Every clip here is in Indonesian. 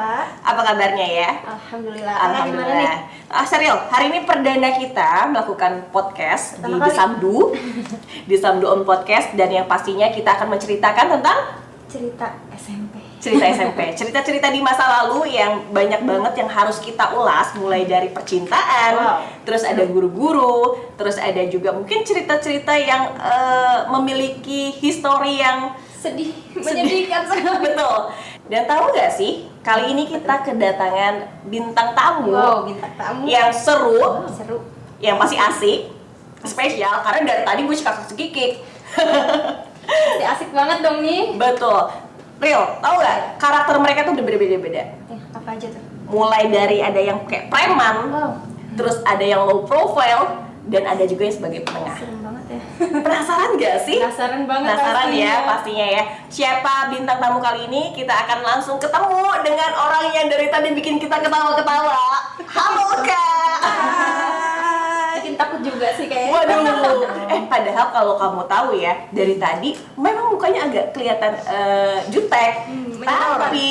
Kak. Apa kabarnya ya? Alhamdulillah. Alhamdulillah. Serial, hari ini perdana kita melakukan podcast di Samdu, di Samdu On Podcast, dan yang pastinya kita akan menceritakan tentang cerita SMP. Cerita-cerita di masa lalu yang banyak banget yang harus kita ulas, mulai dari percintaan, terus ada guru-guru, terus ada juga mungkin cerita-cerita yang memiliki histori yang Sedih, menyedihkan sekali. Betul. Dan tahu nggak sih, kali ini kita kedatangan bintang tamu, Bintang tamu yang seru, yang pasti asik, spesial, karena dari tadi gue suka sekikik. asik banget dong nih. Betul. Real, tahu nggak karakter mereka tuh berbeda-beda. Apa aja tuh? Mulai dari ada yang kayak preman, terus ada yang low profile, dan ada juga yang sebagai penengah. Serem banget ya. Penasaran nggak sih? Penasaran banget. Penasaran ya pastinya ya. Siapa bintang tamu kali ini? Kita akan langsung ketemu dengan orang yang dari tadi bikin kita ketawa-ketawa. Halo Kak. Bikin takut juga sih kayaknya. Waduh. Padahal kalau kamu tahu ya, dari tadi memang mukanya agak kelihatan jutek. Tapi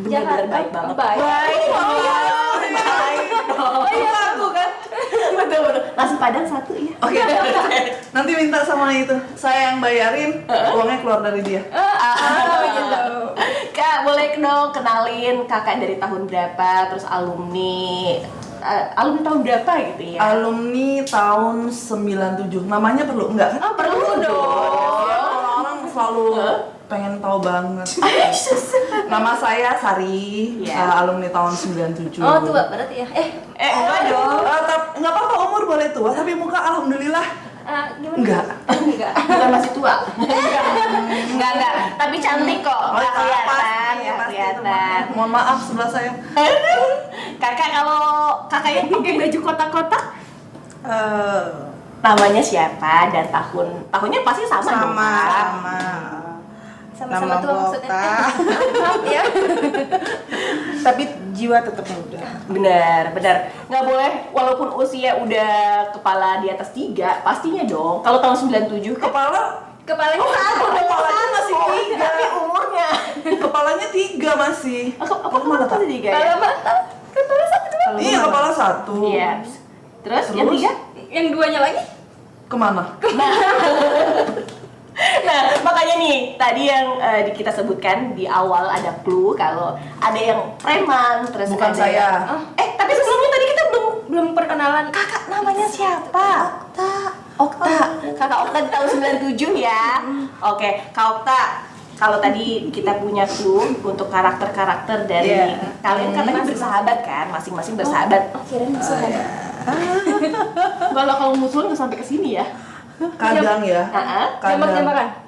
benar-benar baik banget. Baik. Aku kan. Betul. Nasi Padang satu ya. Oke. Nanti minta sama itu. Saya yang bayarin, uangnya keluar dari dia. Gitu. Kak, boleh dong kenalin kakak dari tahun berapa, terus alumni tahun berapa gitu ya? Alumni tahun 97. Namanya perlu enggak kan? Perlu dong. Orang selalu pengen tahu banget. Nama saya Sari, alumni tahun 97. Oh, tua berarti ya. Enggak dong. Enggak apa-apa, umur boleh tua, tapi muka alhamdulillah Gimana? enggak. Bukan masih tua. Enggak. Tapi cantik kok. Nggak kelihatan. Mohon maaf sebelah saya. Kakak, kalau kakak yang pakai baju kotak-kotak, namanya siapa dan tahunnya pasti sama dong, Kak? Sama-sama tua maksudnya. Maaf ya. Tapi jiwa tetap muda. Benar. Nggak boleh, walaupun usia udah kepala di atas 3, pastinya dong. Kalau tahun 97 kan Kepalanya satu. Kepalanya masih 3. tapi umurnya. Kepalanya 3 masih. Apa mana tuh 3 ya? Kalau mata kepala satu cuma. Iya, kepala 1. Iya. Terus yang 3? Yang duanya lagi? Kemana? Nah, makanya nih, tadi yang kita sebutkan di awal ada clue kalau ada yang preman, terus Bukan ada saya. Tapi sebelumnya tadi kita Belum perkenalan. kakak namanya siapa? Okta. Kakak Okta di tahun 97 ya. Oke, Kak Okta. Kalau tadi kita punya clue untuk karakter-karakter dari kalian katanya bersahabat kan, masing-masing bersahabat. Kirain musuhan. Kalau musuhan nggak sampai ke sini ya. Kadang ya. Jambak-jambakan?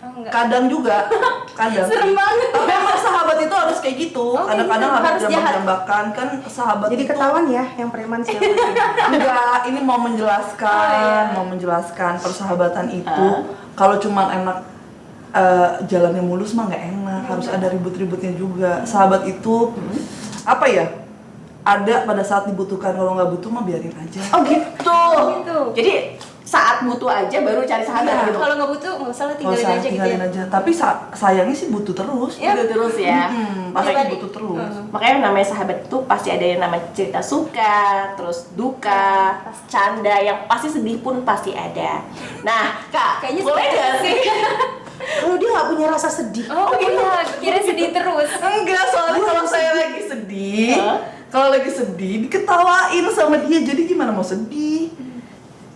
Enggak. Kadang juga. Kadang. Serem banget. Tapi emang sahabat itu harus kayak gitu. Kadang-kadang harus jambak-jambakan kan sahabat. Jadi itu ketahuan ya yang preman siapa. enggak, ini mau menjelaskan persahabatan itu. Kalau cuman enak jalannya mulus mah nggak enak, harus ada ribut-ributnya juga. Sahabat itu apa ya? Ada pada saat dibutuhkan, kalau nggak butuh mah biarin aja. Oh gitu. Gitu. Jadi saat butuh aja baru cari sahabat gitu. Kalau nggak butuh, nggak usah lah, Nggak tinggalin usah, aja gitu tinggalin ya. aja. Tapi sayangnya sih butuh terus. Butuh terus ya. Pasti Makanya butuh terus. Makanya namanya sahabat itu pasti ada yang namanya cerita suka, terus duka, canda, yang pasti sedih pun pasti ada. Nah, Kak, Kayaknya boleh nggak sih? Kalau dia nggak punya rasa sedih. Oh iya, kira sedih terus. Enggak, soalnya kalau saya lagi sedih, kalau lagi sedih diketawain sama dia, jadi gimana mau sedih?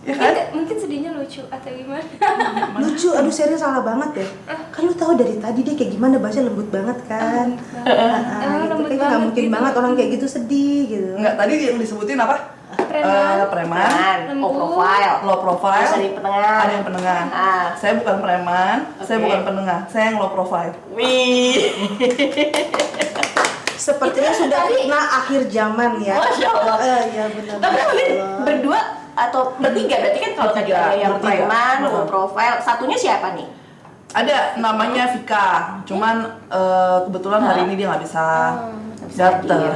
Ya kan? Mungkin sedihnya lucu atau gimana? Lucu, aduh serius salah banget ya. Kan lu tahu dari tadi dia kayak gimana, bahasa lembut banget kan. Lembut Kayaknya nggak banget mungkin gitu. banget orang kayak gitu sedih gitu. Enggak, tadi yang disebutin apa? Preman, Low profile. low profile, Terus ada yang penengah. ada yang penengah. Saya bukan preman, saya Oke. bukan penengah, saya yang low profile. Wih. Sepertinya sudah fitnah akhir zaman ya. Masya Allah. Iya benar. Tapi kalian berdua atau bertiga? Berarti kan kalau tadi ada yang Bertiga. preman, low profile, satunya siapa nih? Ada namanya Vika, cuman kebetulan hari ini dia nggak bisa datang.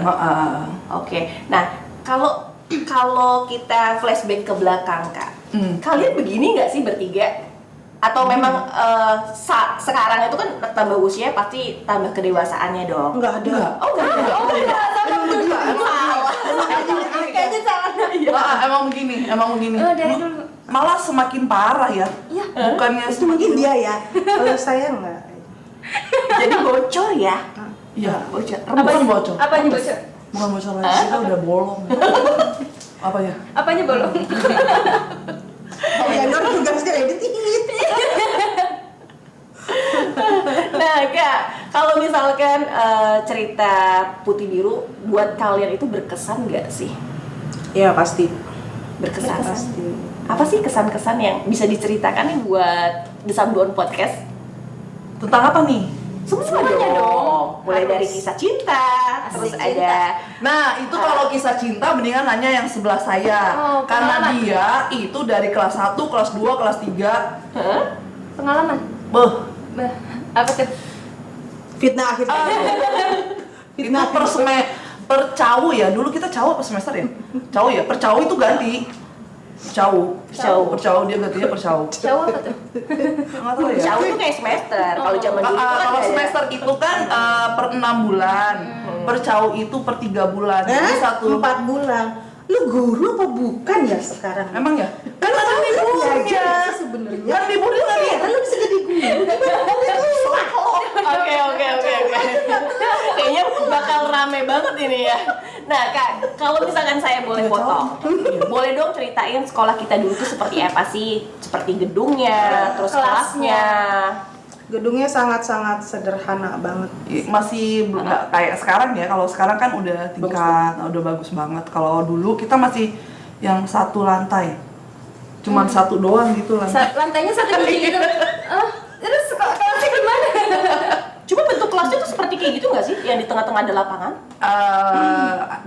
Oke. Nah, kalau kita flashback ke belakang, Kak, kalian begini nggak sih bertiga? Atau memang sekarang itu kan tambah usia pasti tambah kedewasaannya dong? Enggak ada. Oh enggak ada. Oh enggak ada. Kayaknya salah. Emang begini. Oh, dari dulu. Malah semakin parah ya. Iya. Bukannya Itu mungkin dia ya. Kalau saya enggak. Jadi bocor ya? Iya. Bocor. Bukan bocor. Apanya bocor? Bukan bocor lagi, kita udah bolong. Apanya? Apanya bolong? Oh ya, Nur tugasnya edit. Nah Kak, kalau misalkan cerita Putih Biru buat kalian itu berkesan nggak sih? Ya pasti. Berkesan. Pasti. Apa sih kesan-kesan yang bisa diceritakan nih buat The Samduan Podcast? Tentang apa nih? Semuanya dong. Mulai Harus. dari kisah cinta, terus Asik, ada Nah, itu kalau kisah cinta mendingan nanya yang sebelah saya. Oh, Karena pengalaman. dia itu dari kelas 1, kelas 2, kelas 3. Hah? Pengalaman. Beh, Bah, apa tuh? Fitnah akhir. itu per cawu ya. Dulu kita cawu apa semester ya? Cawu ya. Per cawu itu ganti. Cawu. Per cawu dia gantinya per cawu. Cowok apa tuh? Enggak tahu ya. Jauh itu kayak semester. Kalau zaman dulu itu kan Kalau ada- semester itu kan per 6 bulan. Per cawu itu per 3 bulan. Jadi satu 4 bulan. Lu guru apa bukan ya sekarang? Emang ya? Kan ada liburnya. Sebenarnya. Kan liburnya lagi. Kan lu bisa jadi guru. Oke. Kayaknya bakal rame banget ini ya. Nah Kak, kalau misalkan saya boleh potong, boleh dong ceritain sekolah kita dulu tuh seperti apa sih? Seperti gedungnya, terus kelasnya. Gedungnya sangat-sangat sederhana banget. Masih nggak kayak sekarang ya. Kalau sekarang kan udah tingkat, udah bagus banget. Kalau dulu kita masih yang satu lantai, cuman satu doang gitu lantai. Lantainya satu biji gitu. Oh, terus kelasnya gimana? Cuma bentuk kelasnya tuh seperti kayak gitu nggak sih? Yang di tengah-tengah ada lapangan?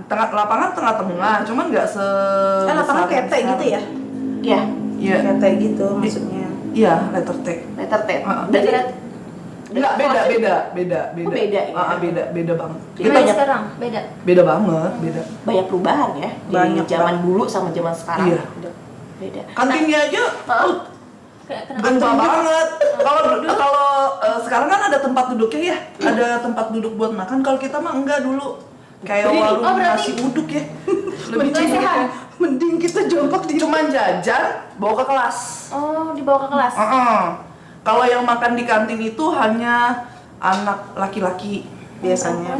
Lapangan tengah-tengah, cuman nggak se. Kan lapangan besar yang ketek gitu ya? sekarang. Iya. Iya, Ketek gitu maksudnya. iya letter T. Letter T. Heeh. Berarti Enggak, beda. Oh, beda ya? Beda banget. Jadi Gimana banyak sekarang? Beda. Beda banget, beda. banyak perubahan ya Banyak di zaman banget. dulu sama zaman sekarang. Iya. Beda. Kantinnya aja Hah? gembel banget. Kalau sekarang kan ada tempat duduknya ya, ada tempat duduk buat makan. Kalau kita mah enggak dulu. Kayak Berdiri. warung Oh, berarti- nasi uduk ya. Lebih Lesehan. Mending kita jongkok di cuman jajan bawa ke kelas. Oh, dibawa ke kelas. Kalau yang makan di kantin itu hanya anak laki-laki biasanya.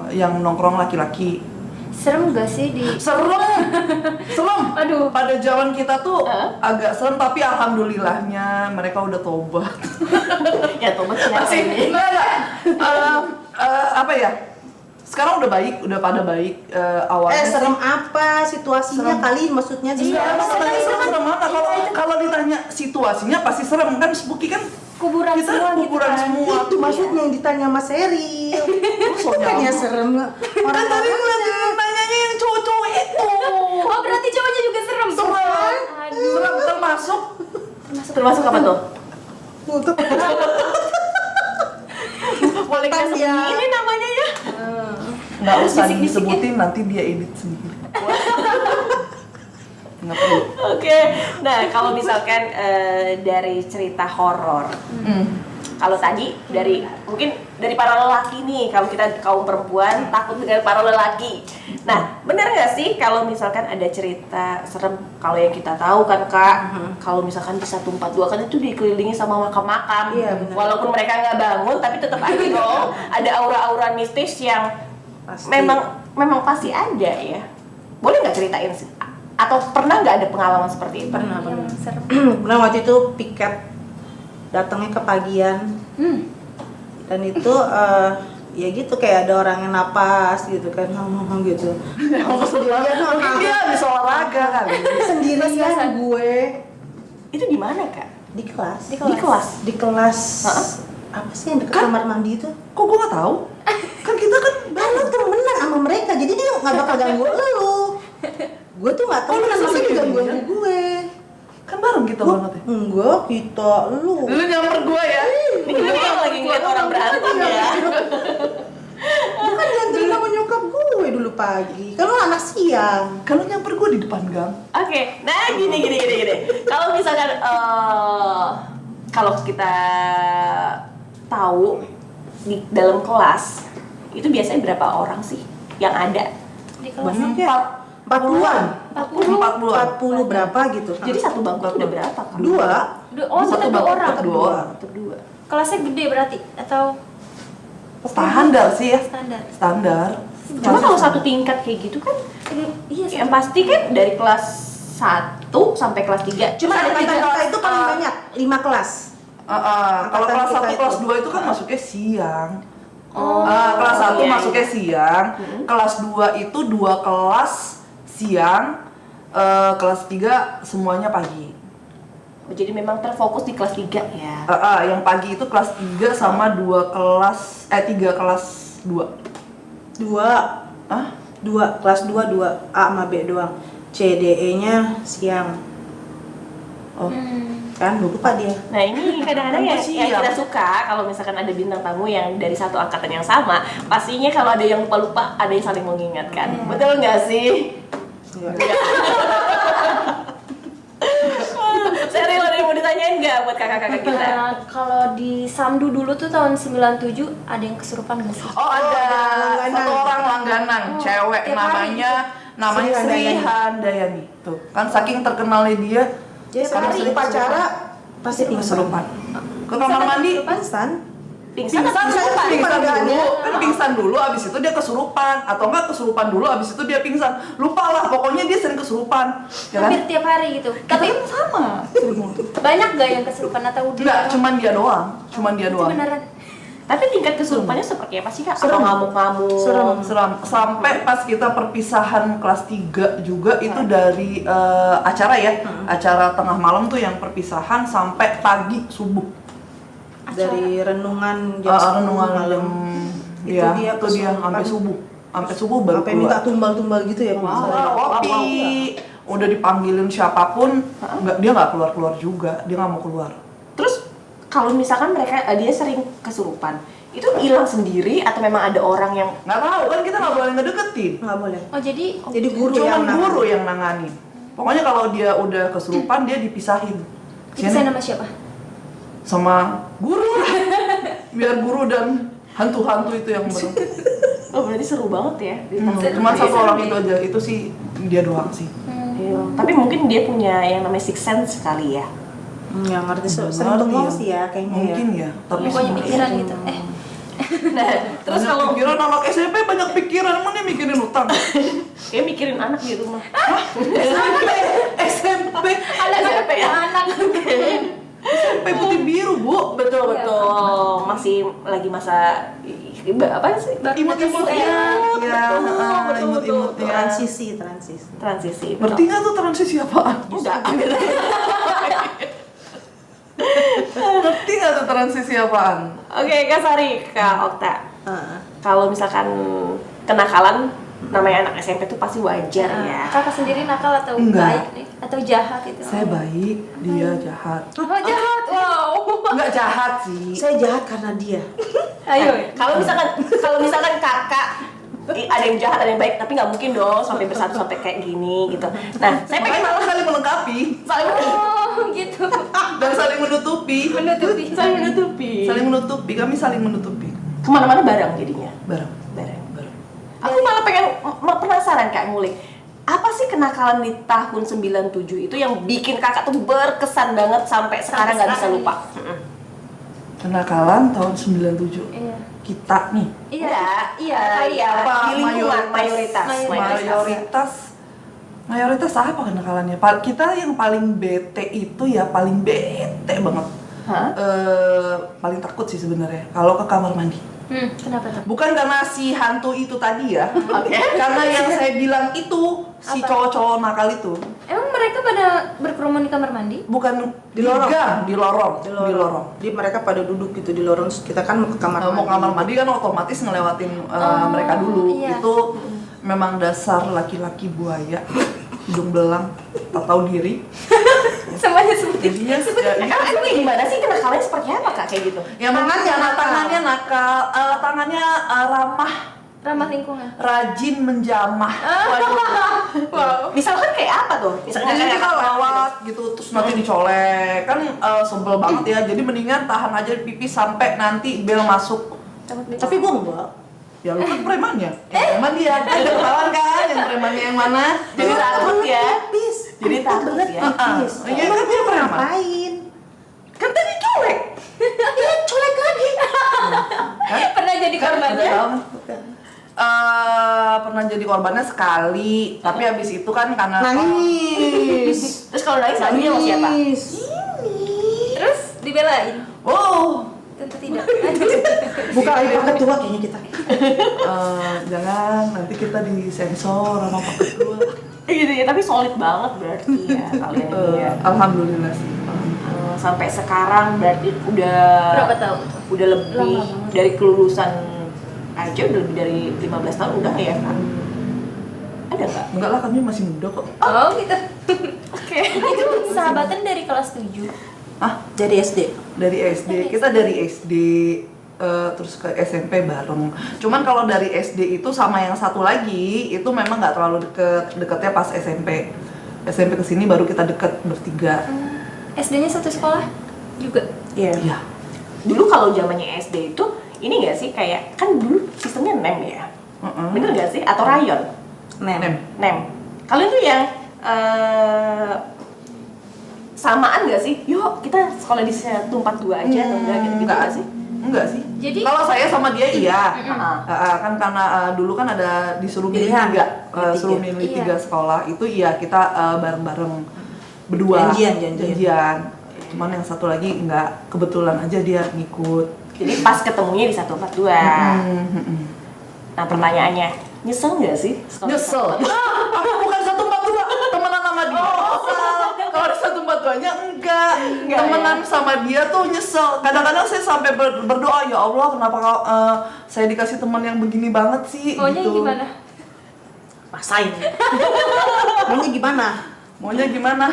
yang nongkrong laki-laki. Serem gak sih di Serem. Aduh. Pada zaman kita tuh Hah? agak serem, tapi alhamdulillahnya mereka udah tobat. Ya tobat kenapa Masih ini? enggak. Apa ya? Sekarang udah baik, udah pada baik awalnya. Serem apa situasinya Serem. kali maksudnya Iya, dia? maksudnya serem mana? Kalau ditanya situasinya pasti serem kan, spooky kan? kuburan Kita semua gitu kuburan kan. semua. Itu maksudnya yang ditanya Mas Eri. Bukannya serem. Kan tadi ngeliatin nanyanya yang cowok-cowok itu. Oh, berarti cowoknya juga serem. Serem. Aduh. Serem termasuk Termasuk apa tuh? Untuk Boleh kita Kan dia- sebut ini namanya ya? nggak usah Bisik-bisikin. disebutin, nanti dia edit sendiri. Nggak perlu. Oke. Nah, kalau misalkan dari cerita horor, kalau tadi dari mungkin dari para lelaki nih, kalau kita kaum perempuan takut dengan para lelaki. Nah, benar nggak sih kalau misalkan ada cerita serem, kalau yang kita tahu kan Kak, kalau misalkan di 142 kan itu dikelilingi sama makam-makam. Iya, benar. Walaupun mereka nggak bangun, tapi tetap aja dong ada aura-aura mistis yang Pasti. memang pasti ada ya. Boleh nggak ceritain sih? Atau pernah nggak ada pengalaman seperti itu? pernah Yang serem. Pernah waktu itu piket datangnya kepagian dan itu ya gitu kayak ada orang yang napas gitu kan gitu. Mungkin dia habis olahraga kali. Sendirian gue Itu di mana Kak? di kelas. Di kelas. Heeh. Apa sih yang dekat Kan- kamar mandi itu? Kok gua nggak tahu? Kan kita kan Lu temenan sama mereka, jadi dia nggak bakal ganggu lu. Gue tuh nggak temenan, lu masa sendiri dia ganggu ya? gue. kan bareng kita banget ya. Enggak, kita lu. Lu nyamper gua ya. Ini kita kayak lagi ngeliat orang berantem ya. Bukan dianterin sama nyokap nyokap gue dulu pagi. Kan lu anak siang. Kalau nyamper gue di depan gang. Oke, nah gini. Kalau misalkan kalau kita tahu di dalam kelas itu biasanya berapa orang sih yang ada? Di kelas Banyak ya? 40-an. 40 berapa gitu. Jadi satu bangku udah berapa kan? 2. Oh, Satu tetap bangku orang. tetap 2 orang. Atau 2? Kelasnya gede berarti atau Standar sih ya. standar? Standar. Cuma kalau satu tingkat kayak gitu kan Iya sih. yang pasti kan dari kelas 1 sampai kelas 3. Cuma angkatan kita itu paling banyak 5 kelas. Kalau Angkatan kelas kita 1, kelas itu. 2 itu kan masuknya siang. Oh. Kelas 1 iya, masuknya siang, kelas 2 itu 2 kelas siang, kelas 3 semuanya pagi. Oh, jadi memang terfokus di kelas 3 ya. Yang pagi itu kelas 3 sama 3 kelas 2. 2. Hah? 2 kelas 2 A sama B doang. C D E nya siang. Oh. Kan lupa dia. Nah ini kadang-kadang yang Siang. kita suka kalau misalkan ada bintang tamu yang dari satu angkatan yang sama, pastinya kalau ada yang lupa-lupa ada yang saling mengingatkan. Betul nggak sih? Enggak. Serius ada yang mau ditanyain nggak buat kakak-kakak kita? Nah, kalau di Samdu dulu tuh tahun 97 ada yang kesurupan gak sih? Oh, ada langganan. satu orang langganan, Oh, cewek tiap hari namanya Sri Sri Handayani. Handayani. Tuh, kan saking terkenalnya dia Jadi karena sehari sering upacara pasti kesurupan. Ke kamar mandi Pingsan. Pingsan pingsan atau kesurupan? pingsan Pingsan. dulu, kan pingsan dulu, abis itu dia kesurupan, atau enggak kesurupan dulu, abis itu dia pingsan. Lupa lah, pokoknya dia sering kesurupan, ya kan? Hampir tiap hari gitu. Tapi Tapi sama. banyak gak yang kesurupan atau Enggak, cuman dia doang, cuman dia Itu doang. beneran. Tapi tingkat kesurupannya seperti apa sih kak? Atau Serem. ngamuk-ngamuk? Serem. Seram. Sampai pas kita perpisahan kelas 3 juga itu dari acara ya, acara tengah malam tuh yang perpisahan sampai pagi subuh. Dari renungan jam 10 Renungan malam. malam, Itu ya, dia itu dia sampai subuh, baru Sampai minta keluar. tumbal-tumbal gitu ya. Wow, Bisa. kopi, udah dipanggilin siapapun, dia nggak keluar juga, dia nggak mau keluar. Terus kalau misalkan mereka dia sering kesurupan, itu hilang sendiri atau memang ada orang yang Nggak tahu kan kita nggak boleh ngedeketin. Nggak boleh. Oh jadi Jadi guru Cuman yang guru yang nanganin. Pokoknya kalau dia udah kesurupan dia dipisahin. dipisahin sama siapa? Sama guru. Biar guru dan hantu-hantu itu yang oh berarti seru banget ya. Cuma satu orang itu aja, itu sih dia doang sih. Iya. Tapi mungkin dia punya yang namanya sixth sense kali ya. Yang ngerti sering Ngerti bengong ya. sih ya kayaknya Mungkin ya. ya, tapi Pokoknya sebenarnya- pikiran gitu. Nah, terus Banyak kalau pikiran anak SMP banyak pikiran, emang dia mikirin utang. kayak mikirin anak di rumah. SMP SMP ya. Anak. SMP putih biru, Bu. Betul betul. Masih lagi masa apa sih? Imut-imut ya. Ya, betul, imut-imut betul. ya. Transisi. Transisi. Ngerti nggak tuh transisi apaan? Enggak. Ngerti nggak tuh transisi apaan? Oke, Kak Sari, Kak Okta. Heeh. Kalau misalkan kenakalan namanya anak SMP tuh pasti wajar ya. Kakak sendiri nakal atau Enggak. baik nih? Atau jahat itu? Saya baik, dia jahat. Oh jahat, wow. Nggak jahat sih. Saya jahat karena dia. Ayo. Kalau misalkan kakak ada yang jahat, ada yang baik, tapi nggak mungkin dong sampai bersatu sampai kayak gini gitu. Nah, saya Makanya pengen malah saling melengkapi Oh gitu. dan saling menutupi. Menutupi. saling menutupi. Saling menutupi, kami saling menutupi. Kemana-mana bareng jadinya. Bareng. Bareng. Bareng. Aku malah pengen penasaran Kak ngulik. Apa sih kenakalan di tahun 97 itu yang bikin kakak tuh berkesan banget sampai sekarang nggak bisa sekarang lupa? Kenakalan tahun 97. Iya. Kita nih. Iya kali ya. Apa Di lingkungan mayoritas? mayoritas. Mayoritas apa kenakalannya? Kita yang paling bete itu ya paling bete banget. Hah? Paling takut sih sebenarnya kalau ke kamar mandi. Kenapa tuh? Bukan karena si hantu itu tadi ya. Oke. Karena yang saya bilang itu si Apa? cowok-cowok nakal itu Emang mereka pada berkerumun di kamar mandi? bukan Di lorong. gang, di lorong. Jadi mereka pada duduk gitu di lorong. Kita kan mau ke kamar Mau kamar mandi kan otomatis ngelewatin mereka dulu. iya. Itu memang dasar laki-laki buaya, hidung belang, tak tahu diri. Semuanya seperti Jadinya Emang gimana sih kenakalannya seperti apa Kak kayak gitu? ya tangannya nakal, tangannya ramah Ramah lingkungan. rajin menjamah. Wow. Misalkan kayak apa tuh? Misalkan Jadi kayak kita apa? lewat gitu terus nanti dicolek kan sebel banget ya. Jadi mendingan tahan aja pipis sampai nanti bel masuk. Tapi gue enggak. Ya lu kan premannya. Yang preman dia. Ada ketahuan kan yang premannya yang mana? Jadi takut ya. Pipis. Jadi takut ya. Pipis. Iya kan dia preman. Ngapain? Kan tadi colek. Iya, colek lagi. Pernah jadi korbannya? Pernah jadi korbannya sekali, tapi habis itu kan karena Nangis. Terus kalau nangis lagunya sama siapa? Terus dibelain? oh Tentu tidak. Buka lagi paket tua kayaknya kita. jangan nanti kita disensor sama Pak Ketua. Gitu ya, tapi solid banget berarti ya kalian ini ya. Alhamdulillah sih. Sampai sekarang berarti udah Berapa tahun? udah lebih Lama banget. dari kelulusan aja udah lebih dari 15 tahun udah ya kan? Ada nggak? Enggak lah, kami masih muda kok. Oh gitu. Oke. Itu sahabatan dari kelas 7. Ah, Dari SD. dari SD. Kita dari SD terus ke SMP bareng. Cuman kalau dari SD itu sama yang satu lagi itu memang nggak terlalu deket. Deketnya pas SMP. SMP kesini baru kita deket bertiga. SD-nya satu sekolah juga. Iya. Iya. Dulu kalau zamannya SD itu ini nggak sih kayak kan dulu sistemnya nem ya? Bener nggak sih? Atau rayon? Nem. Nem. Kalian tuh yang samaan nggak sih? Yuk kita sekolah di 142 aja atau enggak gitu nggak sih? Enggak sih. Jadi- kalau saya sama dia iya. Heeh. Kan karena dulu kan ada disuruh milih Pilihan. tiga, Milih suruh tiga. milih Iya. 3 sekolah itu iya kita bareng-bareng berdua. Janjian. Cuman yang satu lagi enggak, kebetulan aja dia ngikut. Jadi pas ketemunya di 142. Nah pertanyaannya, nyesel nggak sih? sekolah Nyesel. 142? Aku bukan 142, temenan sama dia. Kalau di 142-nya enggak. Temenan sama dia tuh nyesel. Kadang-kadang saya sampai berdoa, ya Allah kenapa saya dikasih teman yang begini banget sih? Maunya gitu. gimana? Pasain. Maunya gimana? Maunya gimana?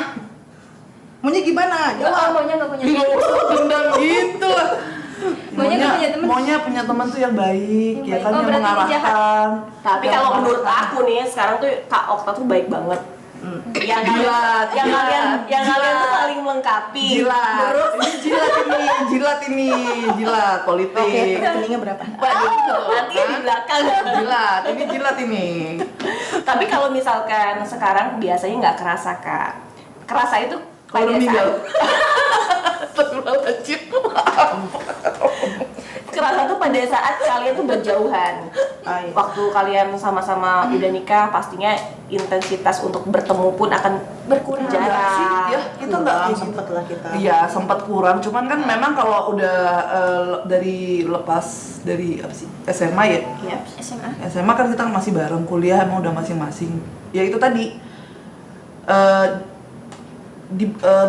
Maunya gimana? Oh, maunya nggak punya Nggak teman. usah dendam gitu lah. Maunya nggak punya teman. Maunya punya teman tuh yang baik, Yang ya baik. kan Oh, yang berarti dia mengarahkan. Tapi yang kalau menurut mengarahkan. aku nih sekarang tuh Kak Okta tuh baik banget. Yang Jilat, yang jilat, kalian tuh jilat. saling melengkapi. Jilat. Terus Jilat ini, jilat politik. Oke, rekeningnya berapa? waduh, nanti di belakang. Jilat ini. Tapi kalau misalkan sekarang biasanya nggak kerasa Kak. Kerasa itu Kalau pada meninggal. saat Astagfirullahaladzim. kerasa tuh pada saat kalian tuh berjauhan. Iya. Waktu kalian sama-sama udah nikah, pastinya intensitas untuk bertemu pun akan Berkurang. jarang. Enggak sih, ya kita enggak kayak gitu. Sempet lah kita. Iya, sempat kurang. Cuman kan memang kalau udah dari lepas dari apa sih? SMA ya. Iya. SMA. SMA kan kita masih bareng, kuliah emang udah masing-masing. Ya itu tadi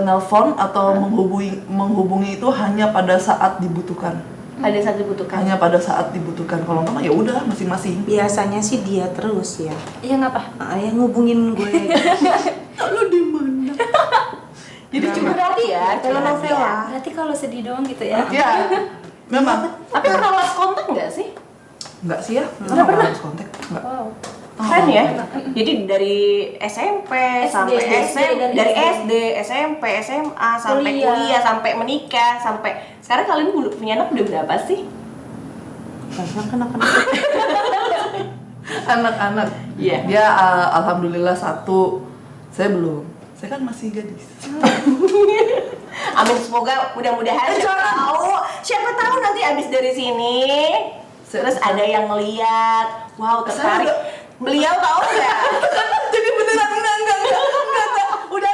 nelpon atau menghubungi itu hanya pada saat dibutuhkan. Ada satu dibutuhkan. Hanya pada saat dibutuhkan. Kalau enggak ya udah masing-masing. Biasanya sih dia terus ya. Iya ngapa? Yang ngubungin gue. Lu di mana? Jadi curhat ya, Telenovela. Berarti kalau sedih doang gitu ya? Ya, memang. Tapi pernah lost kontak nggak sih? Enggak sih ya? Nggak pernah? Harus kontak. Enggak. Wow. Keren ya. Jadi dari SMP sampai dari SD, SMP, SMA sampai kuliah, sampai menikah, sampai sekarang kalian punya anak udah berapa sih? Anak-anak. Anak-anak. Iya. Dia alhamdulillah 1. Saya belum. Saya kan masih gadis. Amin, semoga mudah-mudahan siapa tahu nanti abis dari sini terus ada yang ngeliat, wow tertarik. Beliau tahu nggak? Jadi beneran enggak. Udah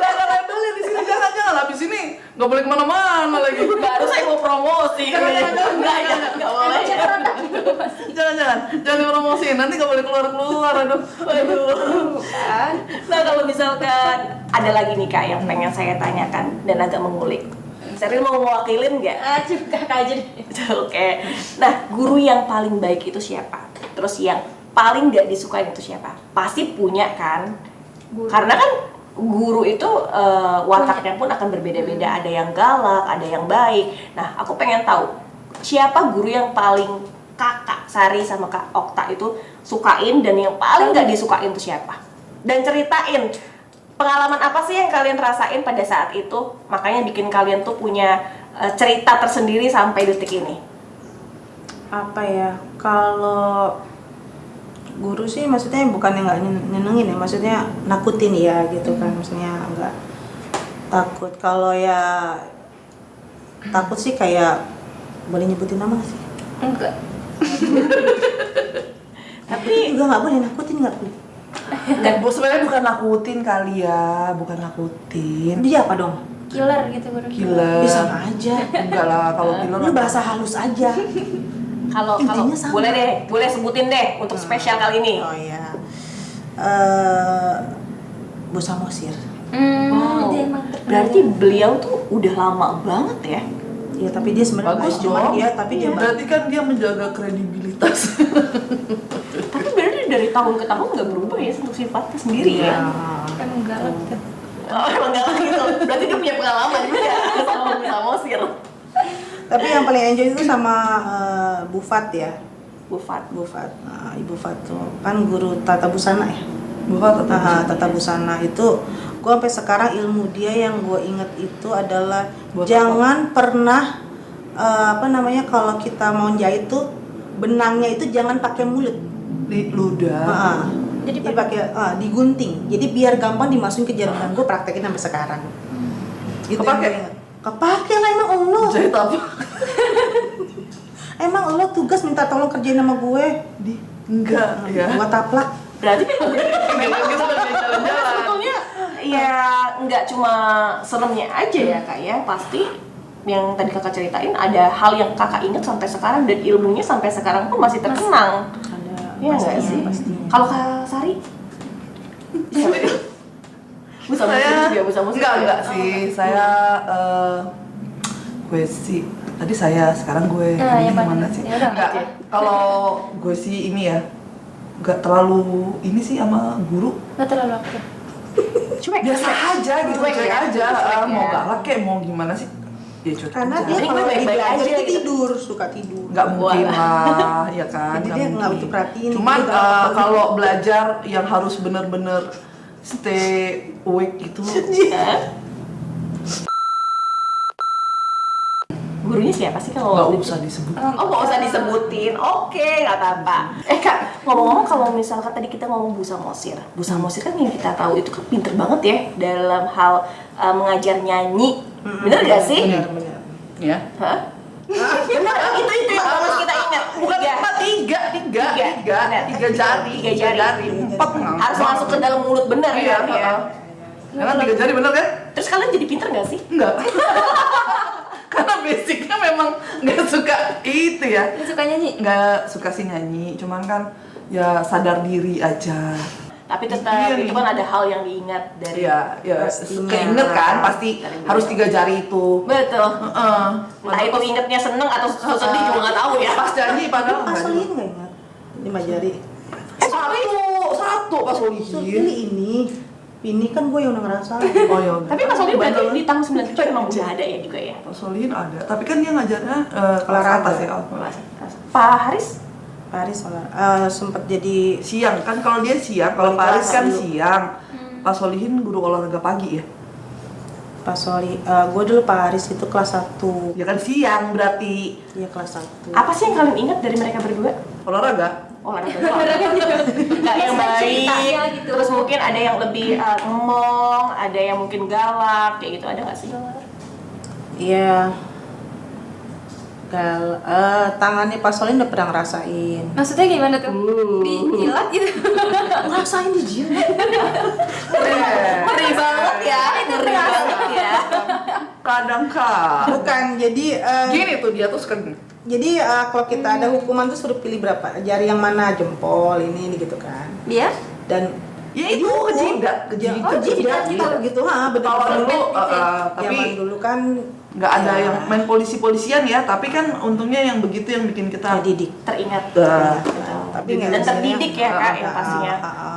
ada labelnya di sini. Jangan habis ini nggak boleh kemana-mana lagi. Baru saya mau promosi. Nggak boleh. Jangan dipromosiin, nanti nggak boleh keluar. Aduh. Nah kalau misalkan ada lagi nih Kak yang pengen saya tanyakan dan agak mengulik. Seril mau mewakilin nggak? Kakak aja deh. Oke. Nah, guru yang paling baik itu siapa? Terus yang paling nggak disukain itu siapa? Pasti punya kan? Karena kan guru itu wataknya pun akan berbeda-beda. Ada yang galak, ada yang baik. Nah, aku pengen tahu siapa guru yang paling kakak Sari sama kak Okta itu sukain dan yang paling nggak disukain itu siapa? Dan ceritain pengalaman apa sih yang kalian rasain pada saat itu, makanya bikin kalian tuh punya cerita tersendiri sampai detik ini. Apa ya, kalau guru sih maksudnya bukan yang nggak nyenengin ya, maksudnya nakutin ya gitu kan, maksudnya nggak takut. Kalau ya takut sih kayak, boleh nyebutin nama nggak sih? Enggak. Tapi juga nggak boleh nakutin, nggak boleh. Dan sebenarnya bukan nakutin kali ya, bukan nakutin. Dia apa dong? Killer gitu guru. Killer. Bisa aja. Enggak lah, kalau killer Lu bahasa halus aja. kalau Intinya sama. boleh deh, boleh sebutin deh untuk spesial kali ini. Oh iya. Bu Samosir. Wow. Dia emang terkenal. Berarti beliau tuh udah lama banget ya. Ya tapi dia sebenarnya Bagus baik, cuman dong. dia tapi dia Berarti kan dia menjaga kredibilitas. Tapi berarti dari tahun ke tahun nggak berubah ya untuk sifatnya sendiri ya. Emang galak gitu. Oh, emang galak gitu. Berarti dia punya pengalaman juga sama Bu Samosir. Tapi yang paling enjoy itu sama Bu Fat ya. Bu Fat. Bu Fat. Nah, Ibu Fat tuh kan guru tata busana ya. Bukan Tata busana itu gue sampai sekarang ilmu dia yang gue inget itu adalah Buat jangan pernah kalau kita mau jahit tuh benangnya itu jangan pakai mulut. di ludah. Jadi pakai digunting. Jadi biar gampang dimasukin ke jarum, dan gue praktekin sampai sekarang. Itu yang Kepake? gue inget. Kepake lah, emang Allah. Jahit apa? Emang Allah tugas minta tolong kerjain sama gue. Enggak, ya. Gue taplak. Berarti Memang kita lagi jalan-jalan. sebetulnya ya nggak cuma seremnya aja ya kak ya, pasti yang tadi kakak ceritain ada hal yang kakak ingat sampai sekarang dan ilmunya sampai sekarang pun masih terkenang. Ada Iya nggak sih? pastinya. Kalau kak Sari? Bu Samosir juga, Bu Samosir Enggak juga. sih. Saya gue sih tadi saya, sekarang gue. Nah, Ini yang gimana mana? sih? Ya udah, Enggak. oke. Kalau gue sih ini ya, enggak terlalu ini sih sama guru. Nggak terlalu aktif. Cuek. Biasa aja gitu, Cuek cuek ya? aja. Cuek Mau ya? galak kayak mau gimana sih? Ya cuek Karena aja. dia Jadi kalau gue lagi baik-baik belajar aja itu gitu. tidur, suka tidur. Nggak mungkin lah, ya kan? Jadi dia nggak mungkin. butuh perhatiin, Cuman dia gampang. kalau belajar yang harus bener-bener stay awake gitu, Gurunya siapa sih kalau nggak usah disebut. Oh, nggak usah disebutin. Oke, nggak apa-apa. Kak, ngomong-ngomong kalau misalkan tadi kita ngomong Bu Samosir. Bu Samosir kan yang kita tahu itu kan pinter banget ya dalam hal mengajar nyanyi. Bener gak sih? Benar. Ya. Hah? Bener, itu yang harus kita ingat. Bukan Tiga. empat, tiga Benar. jari, Tiga jari. empat Harus masuk ke dalam mulut bener Iya, ya. Karena 3 jari bener kan? Terus kalian jadi pinter gak sih? Enggak. Karena basicnya memang nggak suka itu ya. Dia suka nyanyi. Nggak suka sih nyanyi, cuman kan ya sadar diri aja. Tapi tetap Iya itu nih. kan ada hal yang diingat dari Ya Pastinya. keinget kan pasti Dari harus beliau. 3 jari itu. Betul. Heeh. Entah itu ingetnya seneng atau sedih juga nggak tahu ya. Pas nyanyi padahal Pas nggak Solihin juga. nggak ingat? 5 jari. Satu pas Pilih Solihin. ini kan gue yang udah ngerasa. Oh ya. Tapi Mas Oli berarti di tahun 97 emang udah ada ya juga ya? Pas Solihin ada, tapi kan dia ngajarnya kelas Olahraga. atas ya. Pak Haris? Paris sempet jadi Siang kan, kalau dia siang, kalau Wali Paris kelas kan dulu. siang. Pas Solihin guru olahraga pagi ya. Pak Soli. Gue dulu Pak Haris itu kelas 1. Ya kan siang berarti Iya kelas 1. Apa sih yang kalian ingat dari mereka berdua? olahraga. Olahraga nggak yang baik, Ceritanya gitu. terus mungkin ada yang lebih ngomong, ada yang mungkin galak, kayak gitu, ada nggak sih? Iya. Tangannya Pak Solin udah pernah ngerasain. Maksudnya gimana tuh? Dijilat gitu. Ngerasain dijilat. Ngeri banget ya, ngeri banget ya. Kadang kak. Bukan, jadi Gini tuh dia tuh suka gini. jadi kalau kita ada hukuman tuh suruh pilih berapa jari yang mana, jempol ini gitu kan. Dia? Dan Ya itu kejidat, jidat gitu, betul. Kalau dulu, Zaman tapi dulu kan nggak ada ya, yang main polisi-polisian ya, tapi kan untungnya yang begitu yang bikin kita terdidik. Teringat. Tapi nggak Dan bisa terdidik ya kak, yang pastinya.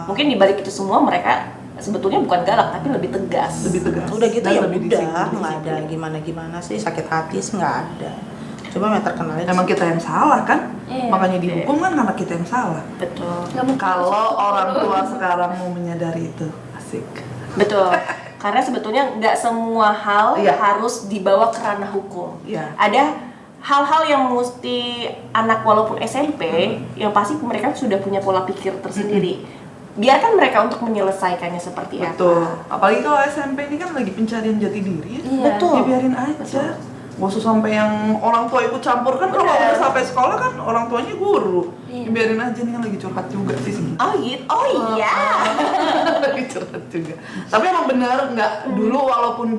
Mungkin di balik itu semua mereka sebetulnya bukan galak tapi lebih tegas. lebih tegas. Udah gitu Dan ya lebih udah, disiplin. nggak ada gimana-gimana sih, sakit hati sih nggak ada. Cuma yang terkenalnya Emang kita yang salah kan? Iya. Makanya dihukum kan karena kita yang salah. Betul. Nggak mungkin Kalau orang tua sekarang mau menyadari itu, asik. Betul. Karena sebetulnya nggak semua hal Iya. harus dibawa ke ranah hukum. Iya. Ada hal-hal yang mesti anak walaupun SMP yang pasti mereka sudah punya pola pikir tersendiri. Biarkan mereka untuk menyelesaikannya seperti Betul. apa. Apalagi kalau SMP ini kan lagi pencarian jati diri. Iya. Betul. Ya biarin aja. Gak usah sampai yang orang tua ikut campur kan. Kalau Bener. udah sampai sekolah kan orang tuanya guru. Iya. Ya biarin aja, nih kan lagi curhat juga sih sebenarnya. Oh gitu. Oh iya. Lagi curhat juga. Tapi emang bener nggak dulu walaupun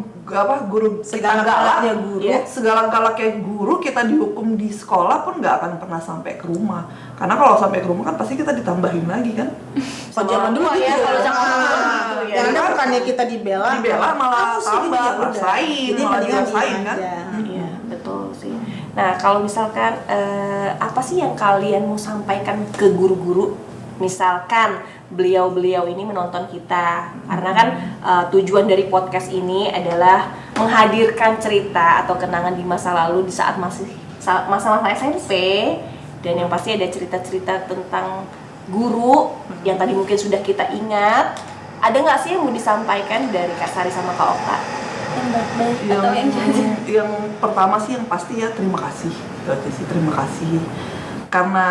guru kita Segala-galaknya galak, guru. ya, segala-galaknya guru kita dihukum di sekolah pun nggak akan pernah sampai ke rumah. Karena kalau sampai ke rumah kan pasti kita ditambahin lagi kan. Kalau zaman dulu ya, gitu kalau ya. zaman dulu Ah. gitu ya. Yang ada bukannya kita dibela, Dibela malah kamu sih tambah, gini, ya udah. rasain, Jadi malah mendingan dirasain diem kan. aja. Iya, betul sih. Nah, kalau misalkan apa sih yang kalian mau sampaikan ke guru-guru? Misalkan beliau-beliau ini menonton kita, karena kan tujuan dari podcast ini adalah menghadirkan cerita atau kenangan di masa lalu di saat masih masa-masa SMP, dan yang pasti ada cerita-cerita tentang guru yang tadi mungkin sudah kita ingat. Ada nggak sih yang mau disampaikan dari Kak Sari sama Kak Okta? Yang baik atau yang jahat? yang pertama sih yang pasti ya terima kasih. Itu aja sih, terima kasih. Karena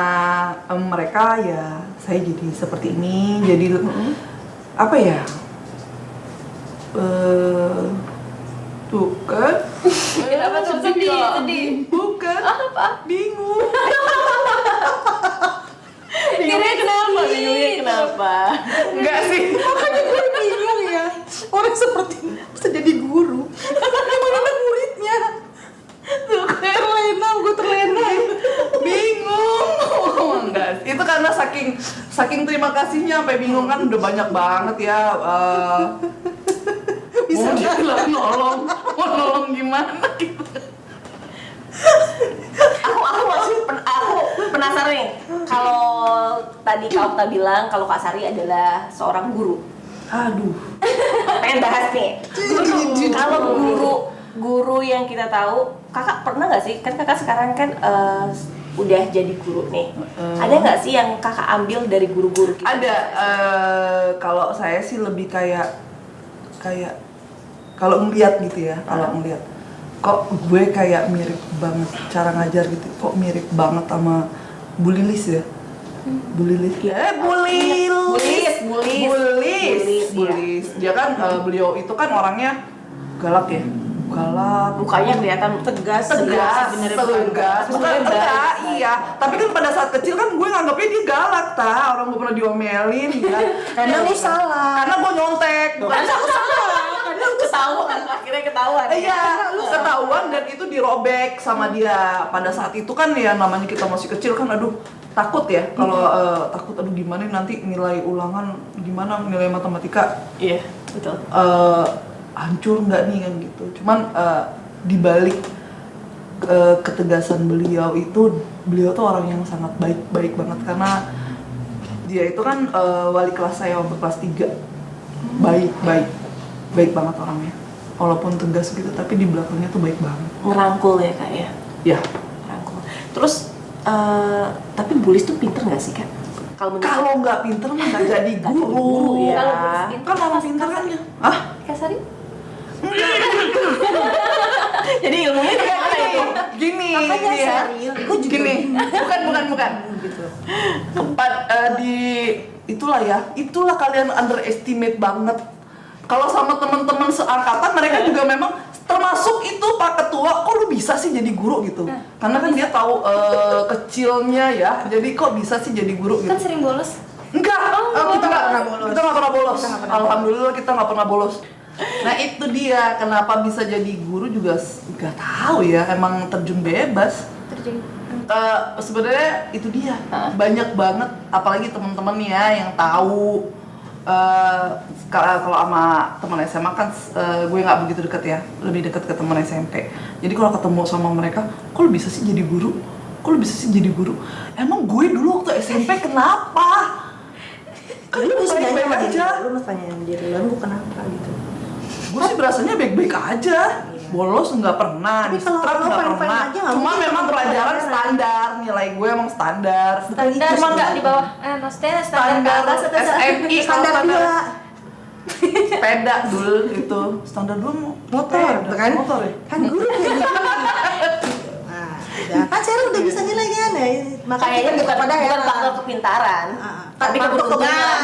mereka ya saya jadi seperti ini, jadi apa ya? Tuh kan? Kenapa tuh sedih? Sedih. Bukan. Apa? Bingung. Bingungnya kenapa? Bingungnya kenapa? Enggak sih. bingung ya. Orang seperti ini bisa jadi guru. Gimana ada muridnya? Tuh terlena, gue terlena. Bingung. Enggak. Itu karena saking terima kasihnya sampai bingung kan udah banyak banget ya. Bisa bilang mau nolong gimana gitu. Aku penasaran nih. Kalau tadi Kak Okta bilang kalau Kak Sari adalah seorang guru, Aduh. pengen bahas nih. Kalau guru yang kita tahu, kakak pernah nggak sih? Kan kakak sekarang kan udah jadi guru nih. Ada nggak sih yang kakak ambil dari guru-guru kita? Ada. Kalau saya sih lebih kayak kalau ngeliat gitu ya, kalau ngeliat kok gue kayak mirip banget cara ngajar gitu, kok mirip banget sama Bu Lilis ya. Bu Lilis. Bulis. Dia kan beliau itu kan orangnya galak ya. Galak, Mukanya kelihatan Tegas, tegas, bukan enggak, iya. Tapi kan pada saat kecil kan gue nganggapnya dia galak, orang gue pernah diomelin, ya. Karena lu salah. Karena gue nyontek, bukan ketahuan, akhirnya ketahuan. iya, ketahuan dan itu dirobek sama dia. Pada saat itu kan ya namanya kita masih kecil kan, aduh takut ya. Kalau takut, aduh gimana nanti nilai ulangan, gimana nilai matematika, Iya, betul. hancur nggak nih kan gitu. Cuman dibalik ketegasan beliau itu, beliau tuh orang yang sangat baik banget karena dia itu kan wali kelas saya waktu kelas 3. Baik banget orangnya. Walaupun tegas gitu tapi di belakangnya tuh baik banget. Ngerangkul ya Kak ya. Ya. Ngerangkul. Terus tapi Bulis tuh pinter nggak sih Kak? Kalau menurut Kalau nggak pinter mah nggak jadi guru ya. Kalau Bulis pinter, Kan orang pinter kan ya. Hah? Kak Sari? Jadi ilmunya di mana itu? Gini Makanya ya. serius, gue juga Gini. Bukan. gitu. Itulah kalian underestimate banget. Kalau sama teman-teman seangkatan mereka juga memang termasuk itu Pak Ketua, kok lu bisa sih jadi guru gitu? Karena kan dia tahu kecilnya ya, jadi kok bisa sih jadi guru gitu? Kan sering bolos. Enggak, kita nggak pernah bolos. Kita nggak pernah bolos. Kita nggak pernah Alhamdulillah kita nggak pernah bolos. Nah itu dia kenapa bisa jadi guru juga nggak tahu ya, emang terjun bebas. Terjun. Sebenarnya itu dia banyak banget, apalagi teman-teman ya yang tahu. Kalau sama teman SMA kan gue nggak begitu deket ya, lebih deket ke teman SMP. Jadi kalau ketemu sama mereka, kok lu bisa sih jadi guru? Kok lu bisa sih jadi guru? Emang gue dulu waktu SMP kenapa? Kan Lu mesti baik-baik nanya sama aja. diri lu, mesti tanya sama diri lu kenapa gitu. Gue sih berasanya baik-baik aja. bolos nggak pernah, Tapi kalau distrap lo nggak fine-fine pernah. aja, nggak Cuma mungkin memang kamu pelajaran pelajaran. standar, nilai gue emang standar. Standar Itu cuma nggak sih. di bawah. Maksudnya standar ke atas atau SMI Standar kalau dua sepeda dulu itu standar dulu motor, sepeda. kan? Motor ya. Kan guru kayak gitu. Nah, udah. Kan Cheryl udah bisa nilai kan ya. Makanya Kayaknya kita bukan pada bukan faktor kepintaran, tapi keberuntungan.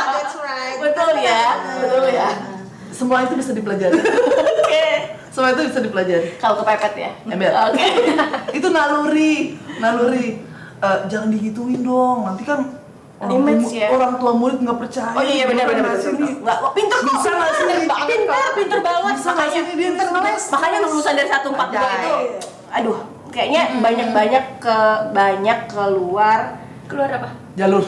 That's right. Betul ya, betul ya. Semua itu bisa dipelajari. Oke. Semua itu bisa dipelajari. Kalau kepepet ya. Ember. Oke. Itu naluri. Jangan digituin dong. Nanti kan Image ya. orang tua murid nggak percaya. Oh iya benar benar Nggak benar. sini. Enggak, pinter kok. Bisa nggak sih? Pinter banget. Bisa nggak sih ini dia Pinter nih? ngeles. Makanya lulusan dari 142 itu, Anjay. aduh, kayaknya banyak keluar keluar apa? Jalur.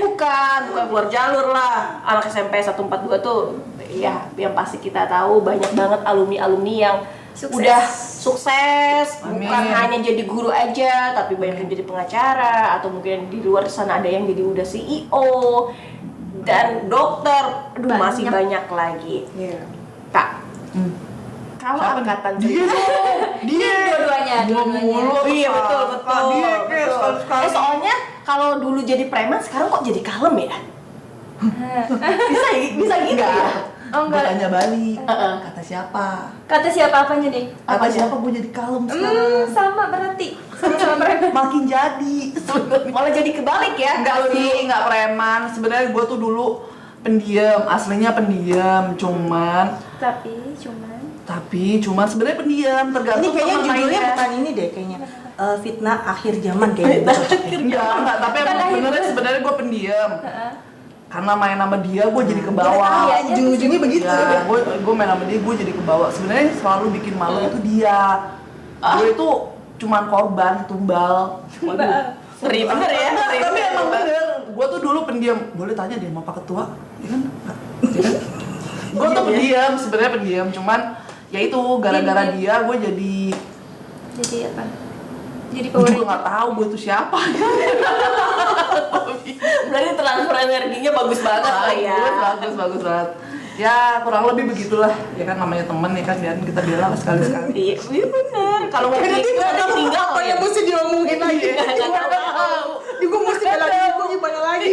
bukan keluar jalur lah. Anak SMP 142 tuh ya yang pasti kita tahu banyak banget alumni yang Sukses. udah sukses, Amin. bukan hanya jadi guru aja, tapi banyak yang jadi pengacara atau mungkin di luar sana ada yang jadi udah CEO dan dokter. Aduh, Banyak. masih banyak lagi. Iya. Kak, Hmm. kalau Siapa nih? angkatan Dia dong. Dia. Dua-duanya, Gua mulu. Iya betul Kak. betul. Dia kayak betul. sekali-sekali. Soalnya kalau dulu jadi preman sekarang kok jadi kalem ya? bisa gitu ya? Oh Gue enggak. tanya balik. Heeh. Kata siapa? Kata siapa apanya deh? Kata siapa gue jadi kalem sekarang. Sama berarti. Sama-sama preman. Makin jadi. Malah jadi kebalik ya? Enggak sih, enggak preman. Sebenarnya gue tuh dulu pendiam, aslinya pendiam, cuman Cuman sebenarnya pendiam, Ini tergantung kayaknya teman judulnya mainnya. bukan ini deh kayaknya. Fitnah akhir zaman kayaknya. Enggak, tapi emang benernya sebenarnya gue pendiam. Karena main sama dia, gue jadi ke bawah. Iya aja. Ujung-ujungnya begitu. Ya, gue main sama dia, gue jadi ke bawah. Sebenarnya selalu bikin malu itu dia. Gue itu cuman korban, tumbal. Waduh. Ngeri bener ya? Ngeri Tapi bener. emang bener, gue tuh dulu pendiam. Boleh tanya deh sama Pak Ketua, ya kan? Gue tuh pendiam, sebenarnya pendiam. Cuman ya itu gara-gara dia, gue jadi apa? Jadi gue power juga nggak tahu gue itu siapa. Berarti transfer energinya bagus banget lah ya. bagus banget. Ya kurang lebih begitulah. Ya kan namanya temen ya kan, biar kita bela lah sekali-sekali. Iya, iya bener. Kalau mau Nanti gitu, nggak tahu tinggal apa ya. yang mesti diomongin lagi. Nggak tahu. Gue mesti bela diri gue gimana lagi.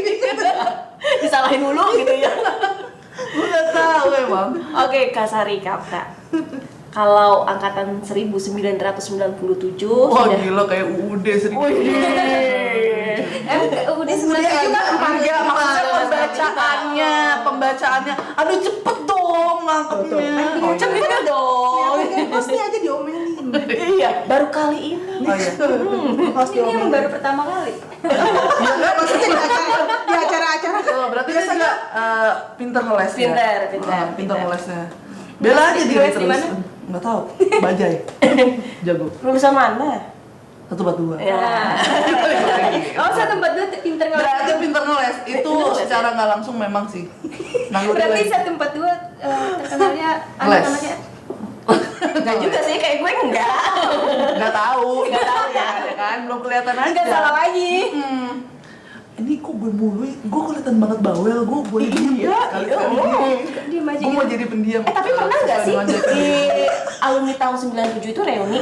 Disalahin dulu gitu ya. Gue nggak tahu emang. Oke, Kak Sari, Kak. Kalau angkatan 1997 Wah sudah gila kayak UUD seribu. udah sebenarnya Enggak, maksudnya pembacaannya. Aduh cepet dong nangkepnya. cepet dong. Pasti aja diomelin. Iya, baru kali ini. Oh iya. Pasti ini yang baru pertama kali. Iya, maksudnya di acara-acara. Oh, berarti dia juga pinter ngeles ya? Pinter. Pinter ngelesnya. Bela aja Di dia les di terus. mana? Enggak tahu. Bajai. Jago. Lulusan mana? 142. Ya. Oh, 142 pinter ngeles. Berarti pinter ngeles. Itu Pinter ngeles, secara nggak langsung memang sih. Nanggur Berarti les. 142 terkenalnya Les. anak-anaknya Enggak juga sih, kayak gue enggak. Nggak tahu ya kan, belum kelihatan aja. enggak salah lagi. Ini kok gue mulu, gue kelihatan banget bawel, gue boleh diem Iya, kali-kali. Diem aja Gue mau gitu. jadi pendiam. Tapi pernah nggak sih di alumni tahun 97 itu reuni?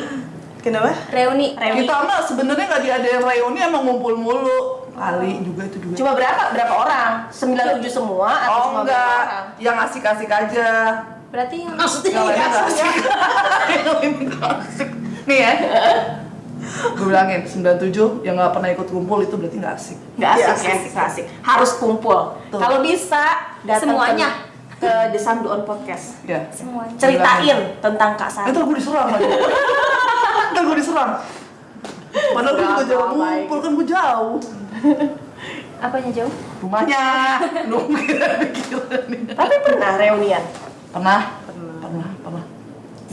Kenapa? Reuni. Kita mah sebenarnya nggak diadain reuni, emang ngumpul mulu. Kali juga itu juga. Cuma berapa orang? 97 semua atau Oh cuma berapa orang? enggak, yang asik-asik aja. Berarti yang Yang lainnya nggak asik. Yang lainnya nggak asik. Nih ya. Gue bilangin, 97 yang nggak pernah ikut kumpul itu berarti nggak asik. Nggak asik ya, nggak asik. Harus kumpul. Tuh. Kalau bisa datang Semuanya. ke The Sandu on Podcast. Ya. semuanya. Ceritain tentang Kak Sari. Ntar gue diserang lagi. Ntar gue diserang. Padahal gue juga jarang Baik. ngumpul, kan gue jauh. Apanya jauh? Rumahnya. Nungguin nih. Tapi pernah reunian. Pernah.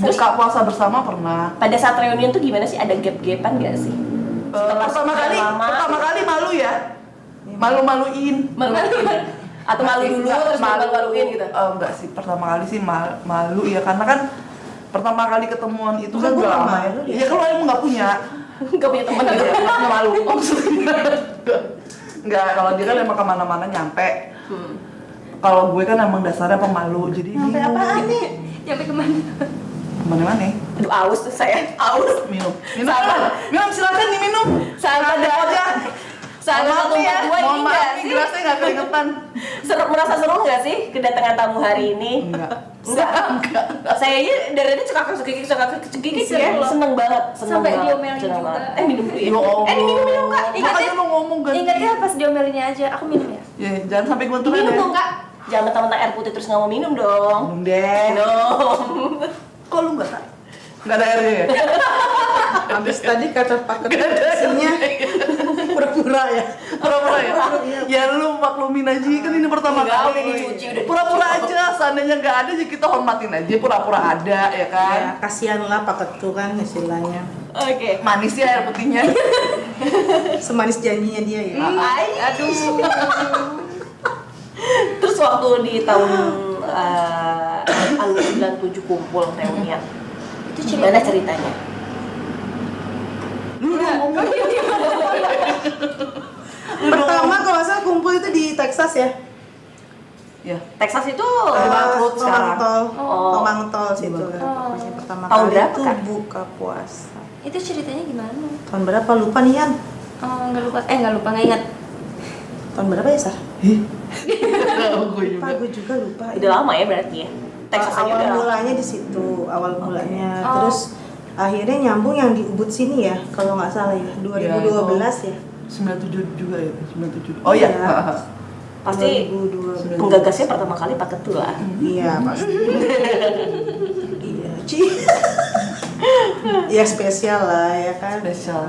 Buka puasa bersama pernah. Pada saat reunian tuh gimana sih? Ada gap-gapan nggak sih? Setelah Pertama sekian lama. kali malu ya. Malu-maluin. Malu-maluin. Atau malu dulu terus malu-maluin gitu? Enggak sih, pertama kali sih malu ya, karena kan pertama kali ketemuan itu kan Bukan udah gua lama. malu ya. Iya kalau emang nggak punya, Nggak punya temen gitu ya? nggak punya malu. Maksudnya enggak, kalau dia kan emang kemana-mana nyampe. Kalau gue kan emang dasarnya pemalu, jadi Sampai bingung. apaan nih? Nyampe kemana? Kemana-mana? Aduh, aus tuh saya. Aus. Minum. Minum. Sabar. Minum silakan diminum. Sabar aja. Salah Mohon maaf nih ya. 142 ini Mohon maaf nggak nih, sih? gelasnya nggak keringetan. Merasa seru nggak sih kedatangan tamu hari ini? Enggak. Enggak. Saya aja dari tadi cekakak ya. Seru loh. Seneng banget. Sampai banget, diomelin seneng juga. banget. Minum dulu ya. Ya Allah. Minum Kak. Makanya lu ngomong ganti. Ingatnya pas diomelinnya aja, aku minum ya. Ya, jangan sampai gue tuh Minum dong Kak. Jangan mentang-mentang air putih terus nggak mau minum dong. Minum deh. Minum. Kok lu nggak tak? Nggak ada airnya ya? Habis tadi kata paket isinya pura-pura ya. Pura-pura ya? Ya lu maklumin aja, kan ini pertama Enggak, kali. udah dicuci, udah Pura-pura aja, seandainya nggak ada ya kita hormatin aja, pura-pura ada ya kan? Ya, kasihan lah paket tuh kan istilahnya. Oke. Manis ya air putihnya. Semanis janjinya dia ya. Aduh. Terus waktu di tahun alumni 97 kumpul reunian, itu gimana ceritanya? Pertama kalau nggak salah kumpul itu di Texas ya. Ya. Texas itu Bangkrut sekarang. Tomang tol situ kan. Oh. Pokoknya pertama Tahun kali berapa, itu Kak? buka puasa. Itu ceritanya gimana? Tahun berapa lupa nih Yan? Oh, nggak lupa. Nggak lupa, nggak ingat. Tahun berapa ya Sar? Gue Lupa, gue juga lupa. udah lama ya berarti ya. Texas aja awal udah lama. mulanya di situ, awal mulanya. Oh. Terus akhirnya nyambung yang di Ubud sini ya, kalau nggak salah ya, 2012 ya. 97 juga ya, 97. Oh iya. Iya. Pasti 2012. penggagasnya pertama kali Pak Ketu lah. Iya pasti. Iya, Ci. Ya spesial lah ya kan. Spesial.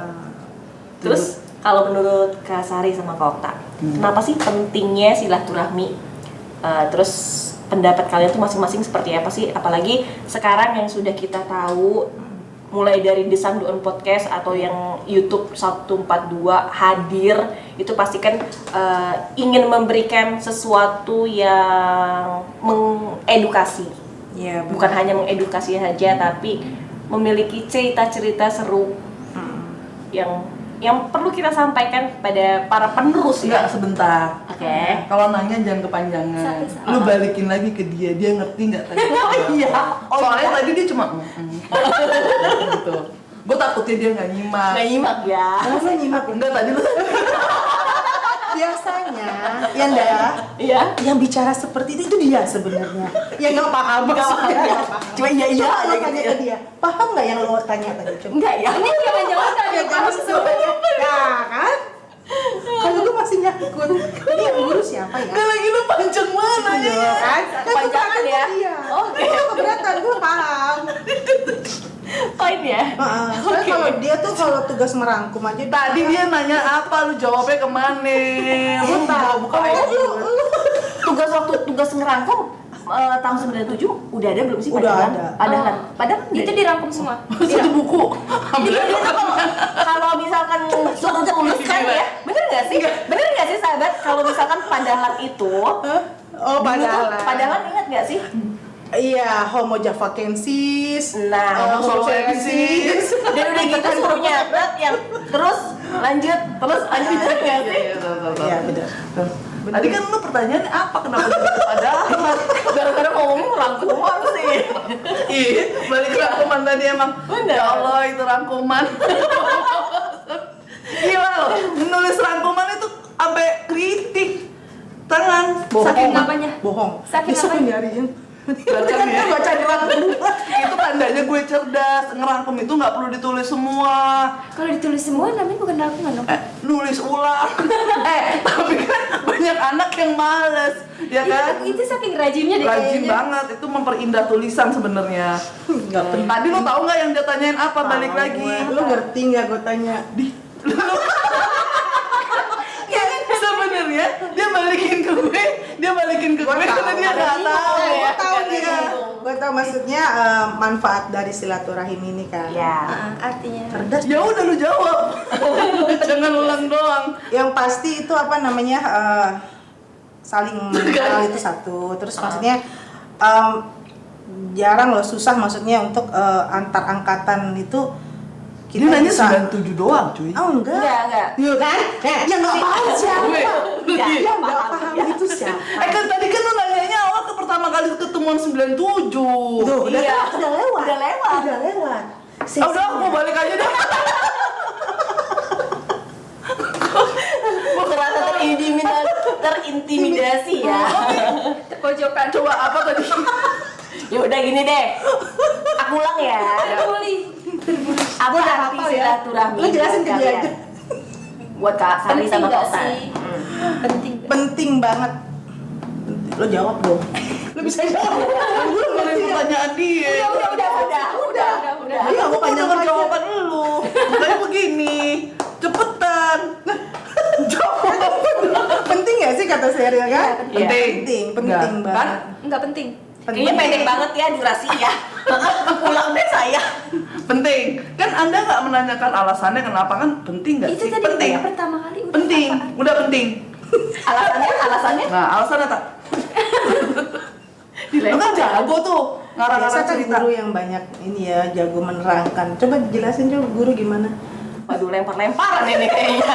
Terus kalau menurut Kak Sari sama Kak Okta, kenapa sih pentingnya silaturahmi? Terus pendapat kalian tuh masing-masing seperti apa sih? Apalagi sekarang yang sudah kita tahu, mulai dari The Sanduan Podcast atau yang YouTube 142 hadir, itu pasti kan ingin memberikan sesuatu yang mengedukasi. Iya, Bukan hanya mengedukasi saja, tapi memiliki cerita-cerita seru yang perlu kita sampaikan pada para penerus ya. Enggak, sebentar. Oke. Kalau nanya jangan kepanjangan. Satu-satu. Lu balikin lagi ke dia ngerti nggak tadi? Iya. Soalnya tadi dia cuma gitu. Gue takutnya dia nggak nyimak. Nggak nyimak ya. Masa nyimak? Enggak, tadi lu Biasanya, ya ndak, Iya. yang bicara seperti itu dia sebenarnya. Ya nggak paham maksudnya. Cuma iya aja Coba lo gitu tanya ya. ke dia, paham nggak yang lo tanya tadi? Coba. Enggak ya. Ini jangan-jangan Ya tanya jangan semuanya. Ya kan? Kalau lu masih nyangkut, ini yang guru siapa ya? Enggak lagi lu panjang mana ya? Iya kan? Panjangan ya. Iya. Oke. Gue gak keberatan, gue paham. Poin ya. Soalnya kalau dia tuh kalau tugas merangkum aja Tadi dia nanya apa, lu jawabnya kemana? Lu tahu bukan Tugas ngerangkum tahun 97 udah ada belum sih? Udah Padahal? ada. Padahal Itu dirangkum semua. satu buku. Dia tuh kalau misalkan suruh tuliskan ya, bener nggak sih? Bener nggak sih sahabat? Kalau misalkan padalan itu, Oh, padalan ingat nggak sih? Iya, Homo javakensis. Nah, Soloensis. dan udah gitu suruh nyatet yang terus lanjut bener nggak sih? Iya, benar. Tadi kan lu pertanyaannya apa, kenapa jadi padahal? Gara-gara ngomongin rangkuman sih. Ih, balik ke rangkuman tadi emang. Bener. Ya Allah, itu rangkuman. Gila loh, menulis rangkuman itu sampai kritik tangan. Saking apanya? Bohong. Saking Besok apanya? nyariin. Kan dia baca di rangkum. Itu tandanya gue cerdas. Ngerangkum itu nggak perlu ditulis semua. Kalau ditulis semua namanya bukan rangkuman dong. Nulis ulang. Tapi kan banyak anak yang males, ya kan? Itu saking rajinnya deh Rajin kayaknya. banget, itu memperindah tulisan sebenarnya. Enggak penting. Tadi lo tau nggak yang dia tanyain apa? Balik Tahu lagi. gue. Lu ngerti nggak gue tanya? Ya, sebenarnya dia balikin ke gue karena dia nggak tahu ya. Gue tahu dia. Gue tahu maksudnya manfaat dari silaturahim ini kan. Ya. Artinya. Cerdas. Ya udah lu jawab. Jangan ulang doang. Yang pasti itu apa namanya saling mengenal itu satu. Terus maksudnya jarang loh, susah maksudnya untuk antar angkatan itu Dia nanya bisa. 97 doang, cuy. Oh enggak. Enggak. Iya kan? Yang nggak paham siapa? Gue. Yang nggak paham itu siapa? Kan tadi kan lu nanya kali ketemuan 97. Tuh, udah Iya. udah lewat. Udah lewat. Udah lewat. Ah, udah, aku mau balik aja deh. Terasa terintimidasi ya. Terpojokan. Coba apa tadi? Ya udah gini deh. Aku ulang ya. Terbuli. Apa Gua udah arti hafal ya. silaturahmi? Lu jelasin ke dia kalian? aja. Buat Kak Sari Penting sama Kak gak Otan. sih? Penting gak? Penting banget. Lo jawab dong. Lo bisa jawab. Gue dengerin pertanyaan dia. Udah. Dia nggak mau Aku denger panjang-panjang. jawaban lu. Makanya begini. Cepetan. Penting gak sih kata Sheryl kan? Iya. Penting Enggak. banget. Kan? Enggak penting. Kayaknya pendek banget ya durasi ya. Pulang deh saya. Penting. Kan Anda nggak menanyakan alasannya kenapa kan penting nggak Itu sih? tadi Penting. pertama kali udah Penting. apaan? Udah penting. Alasannya? Nah, alasannya tak? Lu kan jago tuh Biasa ngarang-ngarang kan cerita. guru yang banyak ini ya, jago menerangkan. Coba jelasin coba guru gimana? Waduh, lempar-lemparan ini kayaknya.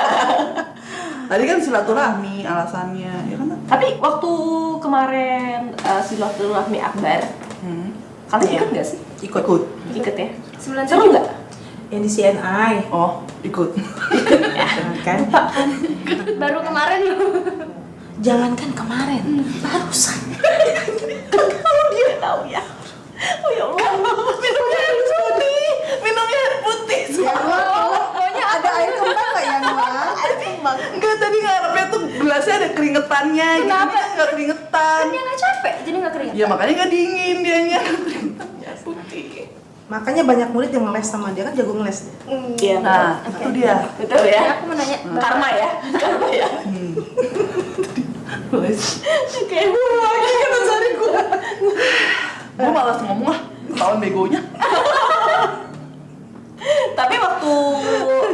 Tadi kan silaturahmi alasannya, ya kan? Tapi waktu kemarin silaturahmi akbar, kalian Iya. ikut nggak sih? Ikut. Ikut ya. 97. Seru nggak? Yang di CNI. Oh, ikut. Kan? Baru kemarin loh. Jangankan kemarin, barusan. Kalau dia tahu ya. Oh ya Allah. Minumnya air putih. Minumnya air putih. Pokoknya Ada air kembang nggak yang Wang? Enggak, tadi ngarepnya tuh gelasnya ada keringetannya. Kenapa? Gini nggak keringetan. dia nggak capek, jadi nggak keringat. Ya makanya nggak dingin dianya. Keringetannya putih. Makanya banyak murid yang ngeles sama dia kan jago ngeles dia. Iya. Nah, itu dia. Betul Ya, ya. aku mau nanya. Karma ya. Karma ya. Kayak gue lagi kata cari gue. Gue malas ngomong lah. Ketahuan begonya. Tapi waktu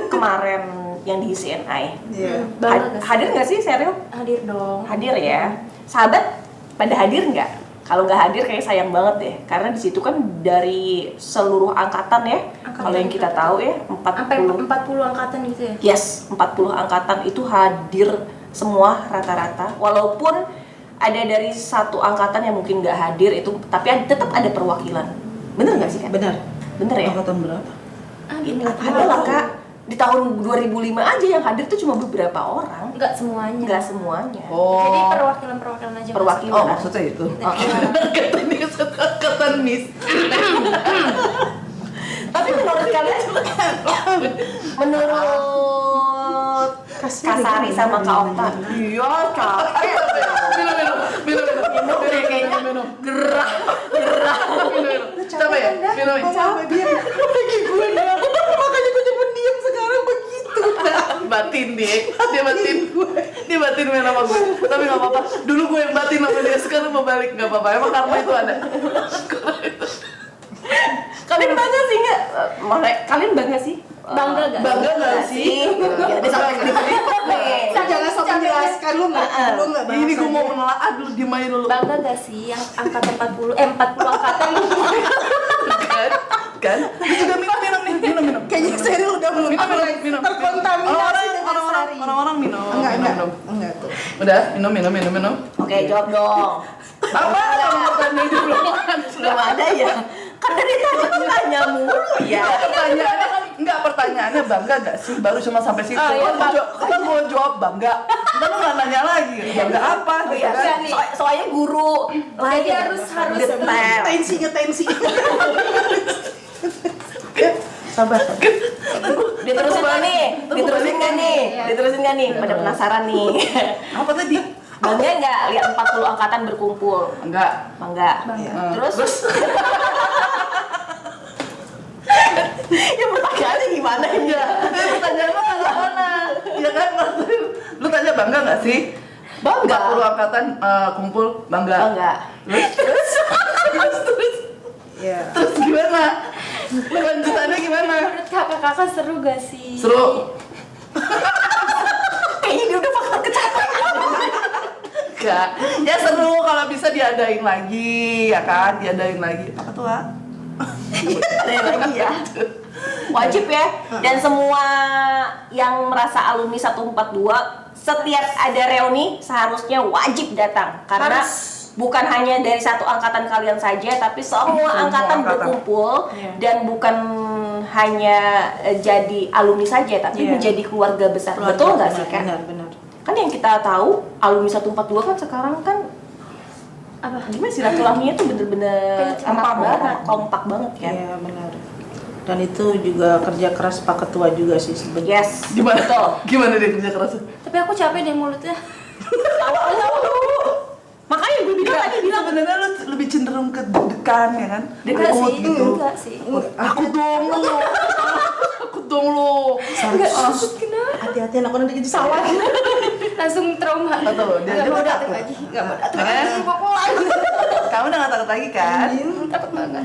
kemarin yang di CNI, Iya. Bangga nggak sih? hadir nggak sih Sheryl? Hadir dong. Hadir ya. Sahabat pada hadir nggak? Kalau nggak hadir kayak sayang banget deh, karena di situ kan dari seluruh angkatan ya. Angkatan. Kalau yang kita tahu ya, Sampai 40. 40 angkatan gitu ya. Yes, 40 angkatan itu hadir semua rata-rata. Walaupun ada dari satu angkatan yang mungkin nggak hadir itu, tapi tetap ada perwakilan. Bener nggak sih Kak? Benar. Bener ya? Angkatan berapa? Ini ada lah Kak. Di tahun 2005 aja yang hadir tuh cuma beberapa orang. Enggak semuanya. Nggak semuanya. Oh. Jadi perwakilan-perwakilan aja. Perwakilan. Oh, maksudnya itu. Angkatan ini angkatan Miss. Tapi menurut kalian, menurut Kasari sama Kak Okta, iya capek. Minum, kayaknya minum. Gerak. Coba ya, minum. Capek dia. Lagi gue dia. Makanya gue cepet diem sekarang begitu. Batin dia batin dia batin main sama gue, tapi nggak apa-apa. Dulu gue yang batin sama dia, sekarang mau balik nggak apa-apa. Emang karma itu ada. Kalian bangga sih nggak? Kalian bangga sih? Bangga gak? Bangga nggak sih? Ya udah sampai ke nih. Jangan sok menjelaskan lu nggak Ini gue mau menelaah dulu, diem aja dulu. Bangga gak sih yang angkatan 40 angkatan Kan? Lu juga minum nih. Kayaknya Sheryl udah mulai Minum. terkontaminasi dengan Sari. Orang minum. Enggak tuh. Udah, minum. Oke, jawab dong. Apa? Pertanyaan itu belum ada. Belum ada ya? Kan dari tadi tuh nanya mulu ya. Pertanyaannya bangga gak sih? Baru cuma sampai situ. Oh, iya, Kan gue jawab bangga. Ntar lu gak nanya lagi, bangga apa Oh, gitu iya. kan? Soalnya guru Jadi harus detail. Tensi. Sabar. Diterusin nggak nih? Diterusin nggak nih? Pada penasaran nih. Apa tadi? Bangga nggak lihat 40 angkatan berkumpul? Enggak. Bangga. Terus? Ya pertanyaannya gimana ini? Pertanyaan lo ke mana? Ya kan? Lu tanya bangga gak sih? Bangga. 40 angkatan kumpul, bangga. Bangga. Terus Iya. Terus gimana? Lanjutannya gimana? Menurut kakak-kakak seru gak sih? Seru. Kayaknya dia udah faktor kecapean. Enggak. Ya seru kalau bisa diadain lagi, ya kan? Diadain lagi. Apa tuh, Ha? Ada lagi ya. Wajib ya. Dan semua yang merasa alumni 142 setiap ada reuni seharusnya wajib datang karena bukan hanya dari satu angkatan kalian saja, tapi semua angkatan berkumpul dan bukan hanya jadi alumni saja, tapi menjadi keluarga besar. Betul nggak sih kan? Benar. Kan yang kita tahu alumni 142 kan sekarang kan gimana sih, silaturahminya tuh bener-bener kompak banget kan? Iya benar. Dan itu juga kerja keras Pak Ketua juga sih sebenarnya. Yes, Gimana? betul. Gimana dia kerja kerasnya? Tapi aku capek deh mulutnya. Makanya gue bilang tadi Sebenarnya lu lebih cenderung ke deg-degan ya kan? Enggak sih. Aku dong lu. Aku dong lu. Enggak takut kenapa? Hati-hati anak orang jadi sawah. Langsung trauma. Atau dia Enggak mau juga datang takut. lagi. Enggak mau datang Eh? lagi. Mau pulang. Kamu udah gak takut lagi kan? Takut banget.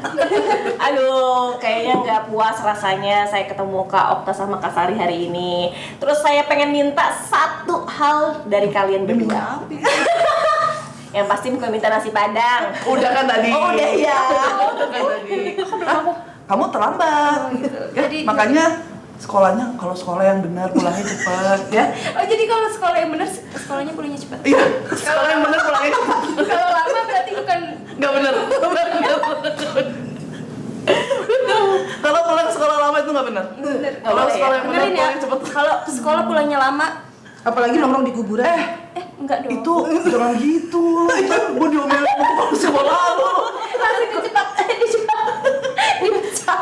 Aduh, kayaknya nggak puas rasanya saya ketemu Kak Okta sama Kak Sari hari ini. Terus saya pengen minta satu hal dari kalian berdua. Yang pasti bukan minta nasi padang. Udah kan tadi. Oh, udah ya. Udah kan tadi. Kamu terlambat. Jadi- Makanya sekolahnya, kalau sekolah yang benar pulangnya cepat ya. Oh jadi kalau sekolah yang benar sekolahnya pulangnya cepat. Iya, sekolah yang benar pulangnya cepat. Kalau lama berarti bukan. Nggak benar. Kalau pulang sekolah lama itu nggak benar. Bener. Kalau sekolah yang benar Benerin ya. pulangnya cepat. Kalau sekolah pulangnya lama, Apalagi nongkrong di kuburan. enggak dong. Itu jangan gitu. Gue diomelin mau sekolah lu. langsung dicepat, dipecat.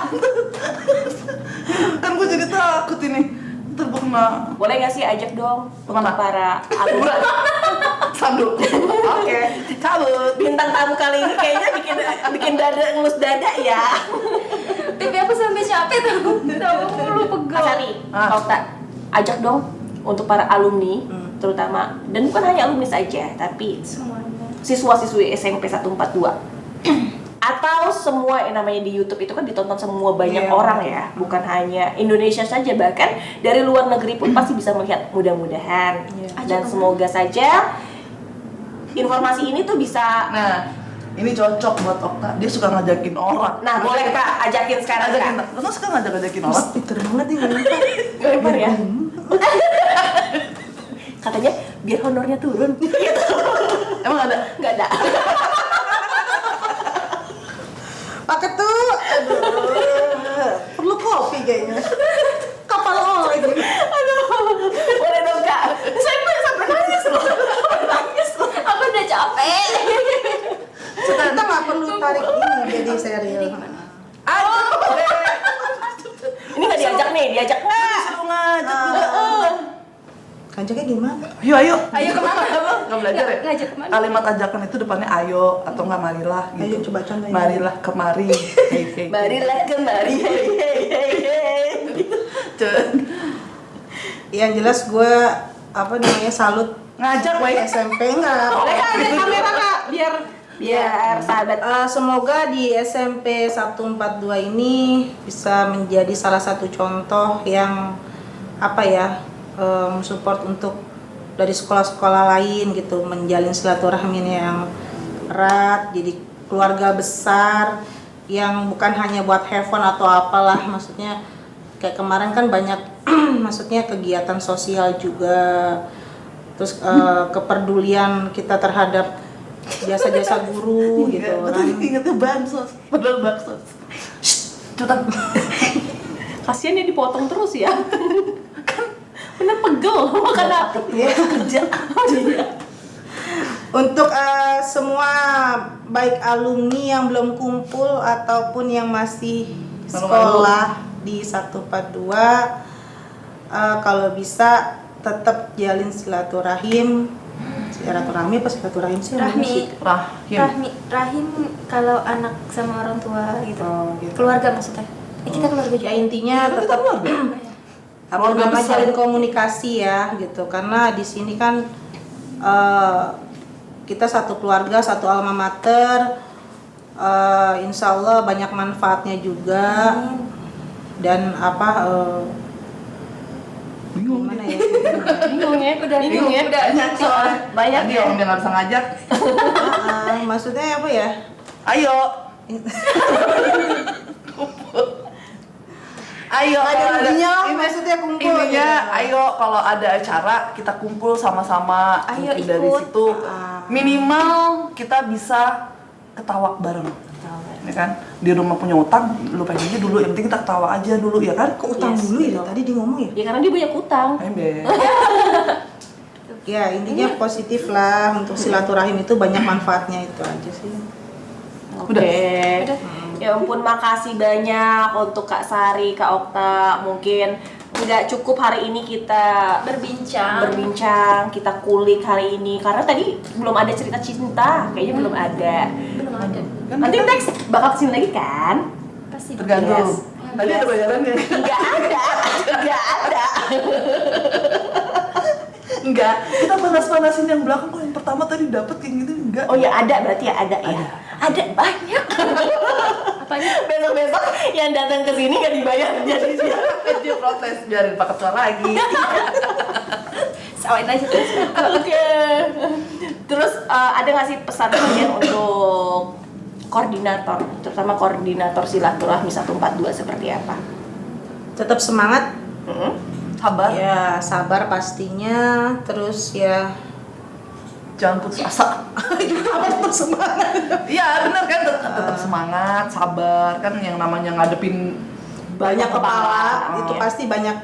Kan gue jadi takut ini. Ntar gue kena Boleh nggak sih ajak dong Kemana? untuk para alumni? sanduk. Oke, cabut. Bintang tamu kali ini kayaknya bikin dada ngelus dada ya. Tapi aku sampai capek tau. Tahu mulu Kak pegel. Sari, Kak Okta, ajak dong untuk para alumni terutama, dan bukan hanya alumni saja, tapi Semuanya. siswa-siswi SMP 142 atau semua yang namanya di YouTube itu kan ditonton semua banyak orang ya, bukan hanya Indonesia saja, bahkan dari luar negeri pun pasti bisa melihat. Mudah-mudahan dan semoga saja informasi ini tuh bisa. Nah, ini cocok buat Okta. Dia suka ngajakin orang. Nah, boleh Kak, ajakin sekarang Ngajakin. Kak. Lu suka ngajakin orang? Pinter banget nih ngelempar. Lempar ya. Katanya biar honornya turun. Emang ada? Nggak ada. Pak Ketua, aduh, perlu kopi kayaknya. Kapal oleh ini. Boleh dong Kak. Saya sampai nangis loh. Nangis loh. Aku udah capek. Kita nggak perlu tarik ini jadi serial. Ini nggak diajak nih, diajak nggak? Suruh ngajak juga. Kanjaknya gimana? Ayo. Ayo kemana? Nggak belajar ya? Ngajak kemana? Kalimat ajakan itu depannya ayo atau nggak marilah gitu. Ayo, coba contohin. Marilah kemari. Hey, hey. Marilah kemari, hey hey hey hey. Yang jelas gue salut Ngajak, Wei. SMP enggak. Boleh Kak, ada kamera Kak, biar sahabat. Semoga di SMP 142 ini bisa menjadi salah satu contoh yang support untuk dari sekolah-sekolah lain gitu, menjalin silaturahmi yang erat, jadi keluarga besar yang bukan hanya buat have fun atau apalah, maksudnya kayak kemarin kan banyak maksudnya kegiatan sosial juga, terus kepedulian kita terhadap jasa-jasa guru gitu Betul, kan. ingetnya bansos. Padahal baksos. Cutan. Kasian dia dipotong terus ya. Kan bener pegel makan apa? Kerja. Untuk semua baik alumni yang belum kumpul ataupun yang masih sekolah di 142, kalau bisa tetap jalin silaturahim. Silaturahmi apa silaturahim sih? Rahim kalau anak sama orang tua gitu. Oh, gitu. Keluarga maksudnya. Kita keluarga juga. Ya intinya tetap Keluarga besar. jalin komunikasi ya gitu, karena di sini kan kita satu keluarga, satu alma mater, insya Allah banyak manfaatnya juga. Dan gimana ya? Bingung ya? Bingung ya? Udah Soalnya Banyak tadi ya? orang dia nggak bisa ngajak. Maksudnya apa ya? Ayo. Ayo Nggak ada kalau ruginya lah, ini- maksudnya kumpul Intinya gitu. ayo kalau ada acara kita kumpul sama-sama. Ayo Mungkin dari ikut. situ minimal kita bisa ketawa bareng. Ya kan? Di rumah punya utang, lupain aja dulu. Yang penting kita ketawa aja dulu ya kan? Kok utang Yes, dulu ya? betul. Tadi dia ngomong ya? Ya karena dia banyak utang. Ember. Ya intinya positif lah untuk silaturahim itu banyak manfaatnya itu aja sih. Oke. Ya ampun, makasih banyak untuk Kak Sari, Kak Okta. Mungkin nggak cukup hari ini kita berbincang, kita kulik hari ini karena tadi belum ada cerita cinta, kayaknya belum ada. Belum ada. Kan Nanti kita next bakal kesini lagi kan? Pasti. tergantung. Yes. Tadi ada bayarannya. Nggak ada, nggak ada. Enggak, kita panas-panasin yang belakang kok. Yang pertama tadi dapat kayak gitu enggak. Oh ya ada, berarti ya ada ya. Ada banyak. Apanya? Besok-besok yang datang ke sini nggak dibayar jadi dia. Dia protes, biarin Pak Ketua lagi. Sawain aja terus. Oke. Terus ada nggak sih pesan kalian untuk koordinator, terutama koordinator silaturahmi 142 seperti apa? Tetap semangat. Sabar, Ya sabar pastinya. Terus ya jangan putus asa. apa tetap semangat. Iya benar kan, tetap semangat, sabar kan yang namanya ngadepin Banyak kepala Oh. itu pasti banyak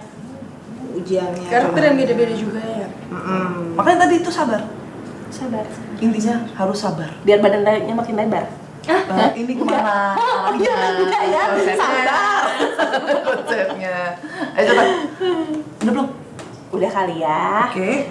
ujiannya. Karakter yang beda-beda juga ya. Makanya tadi itu sabar. Sabar. Intinya harus sabar. Biar badannya makin lebar. Ini kemana? Enggak ya, sabar. Konsepnya. Ayo coba. Udah belum? Udah kali ya. Oke.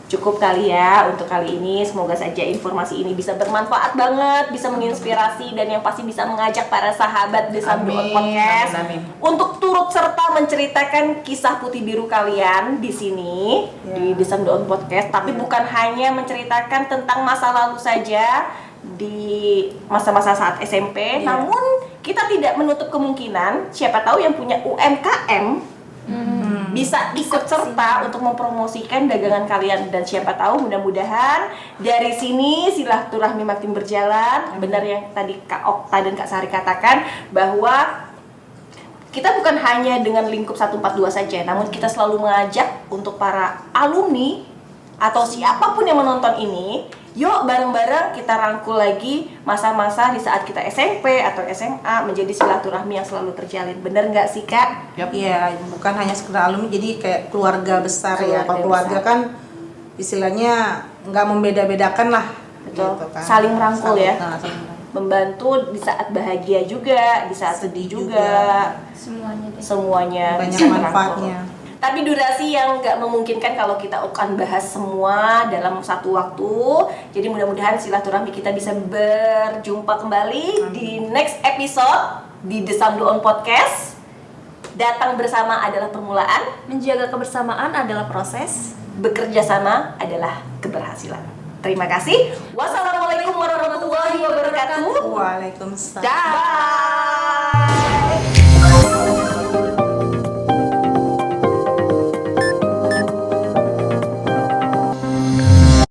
Cukup kali ya untuk kali ini. Semoga saja informasi ini bisa bermanfaat banget, bisa menginspirasi dan yang pasti bisa mengajak para sahabat The Samdu Amin, Podcast amin, amin. untuk turut serta menceritakan kisah putih biru kalian di sini di The Samdu Podcast. Tapi bukan hanya menceritakan tentang masa lalu saja di masa-masa saat SMP, namun kita tidak menutup kemungkinan siapa tahu yang punya UMKM bisa ikut serta untuk mempromosikan dagangan kalian dan siapa tahu mudah-mudahan dari sini silaturahmi makin berjalan. Benar yang tadi Kak Okta dan Kak Sari katakan bahwa kita bukan hanya dengan lingkup 142 saja, namun kita selalu mengajak untuk para alumni atau siapapun yang menonton ini, yuk bareng-bareng kita rangkul lagi masa-masa di saat kita SMP atau SMA menjadi silaturahmi yang selalu terjalin. Bener nggak sih Kak? Iya, bukan hanya sekedar alumni, jadi kayak keluarga besar ya. Keluarga Kalau keluarga besar. kan istilahnya nggak membeda-bedakan lah. Betul. Gitu kan. Saling merangkul ya. Nah, saling merangkul. Membantu di saat bahagia juga, di saat sedih juga, Semuanya deh. semuanya Banyak bisa merangkul. manfaatnya. Tapi durasi yang nggak memungkinkan kalau kita akan bahas semua dalam satu waktu. Jadi mudah-mudahan silaturahmi kita bisa berjumpa kembali di next episode di The Samdu On Podcast. Datang bersama adalah permulaan, Menjaga kebersamaan adalah proses. bekerja sama adalah keberhasilan. Terima kasih. Wassalamualaikum warahmatullahi wabarakatuh. Waalaikumsalam. Dah.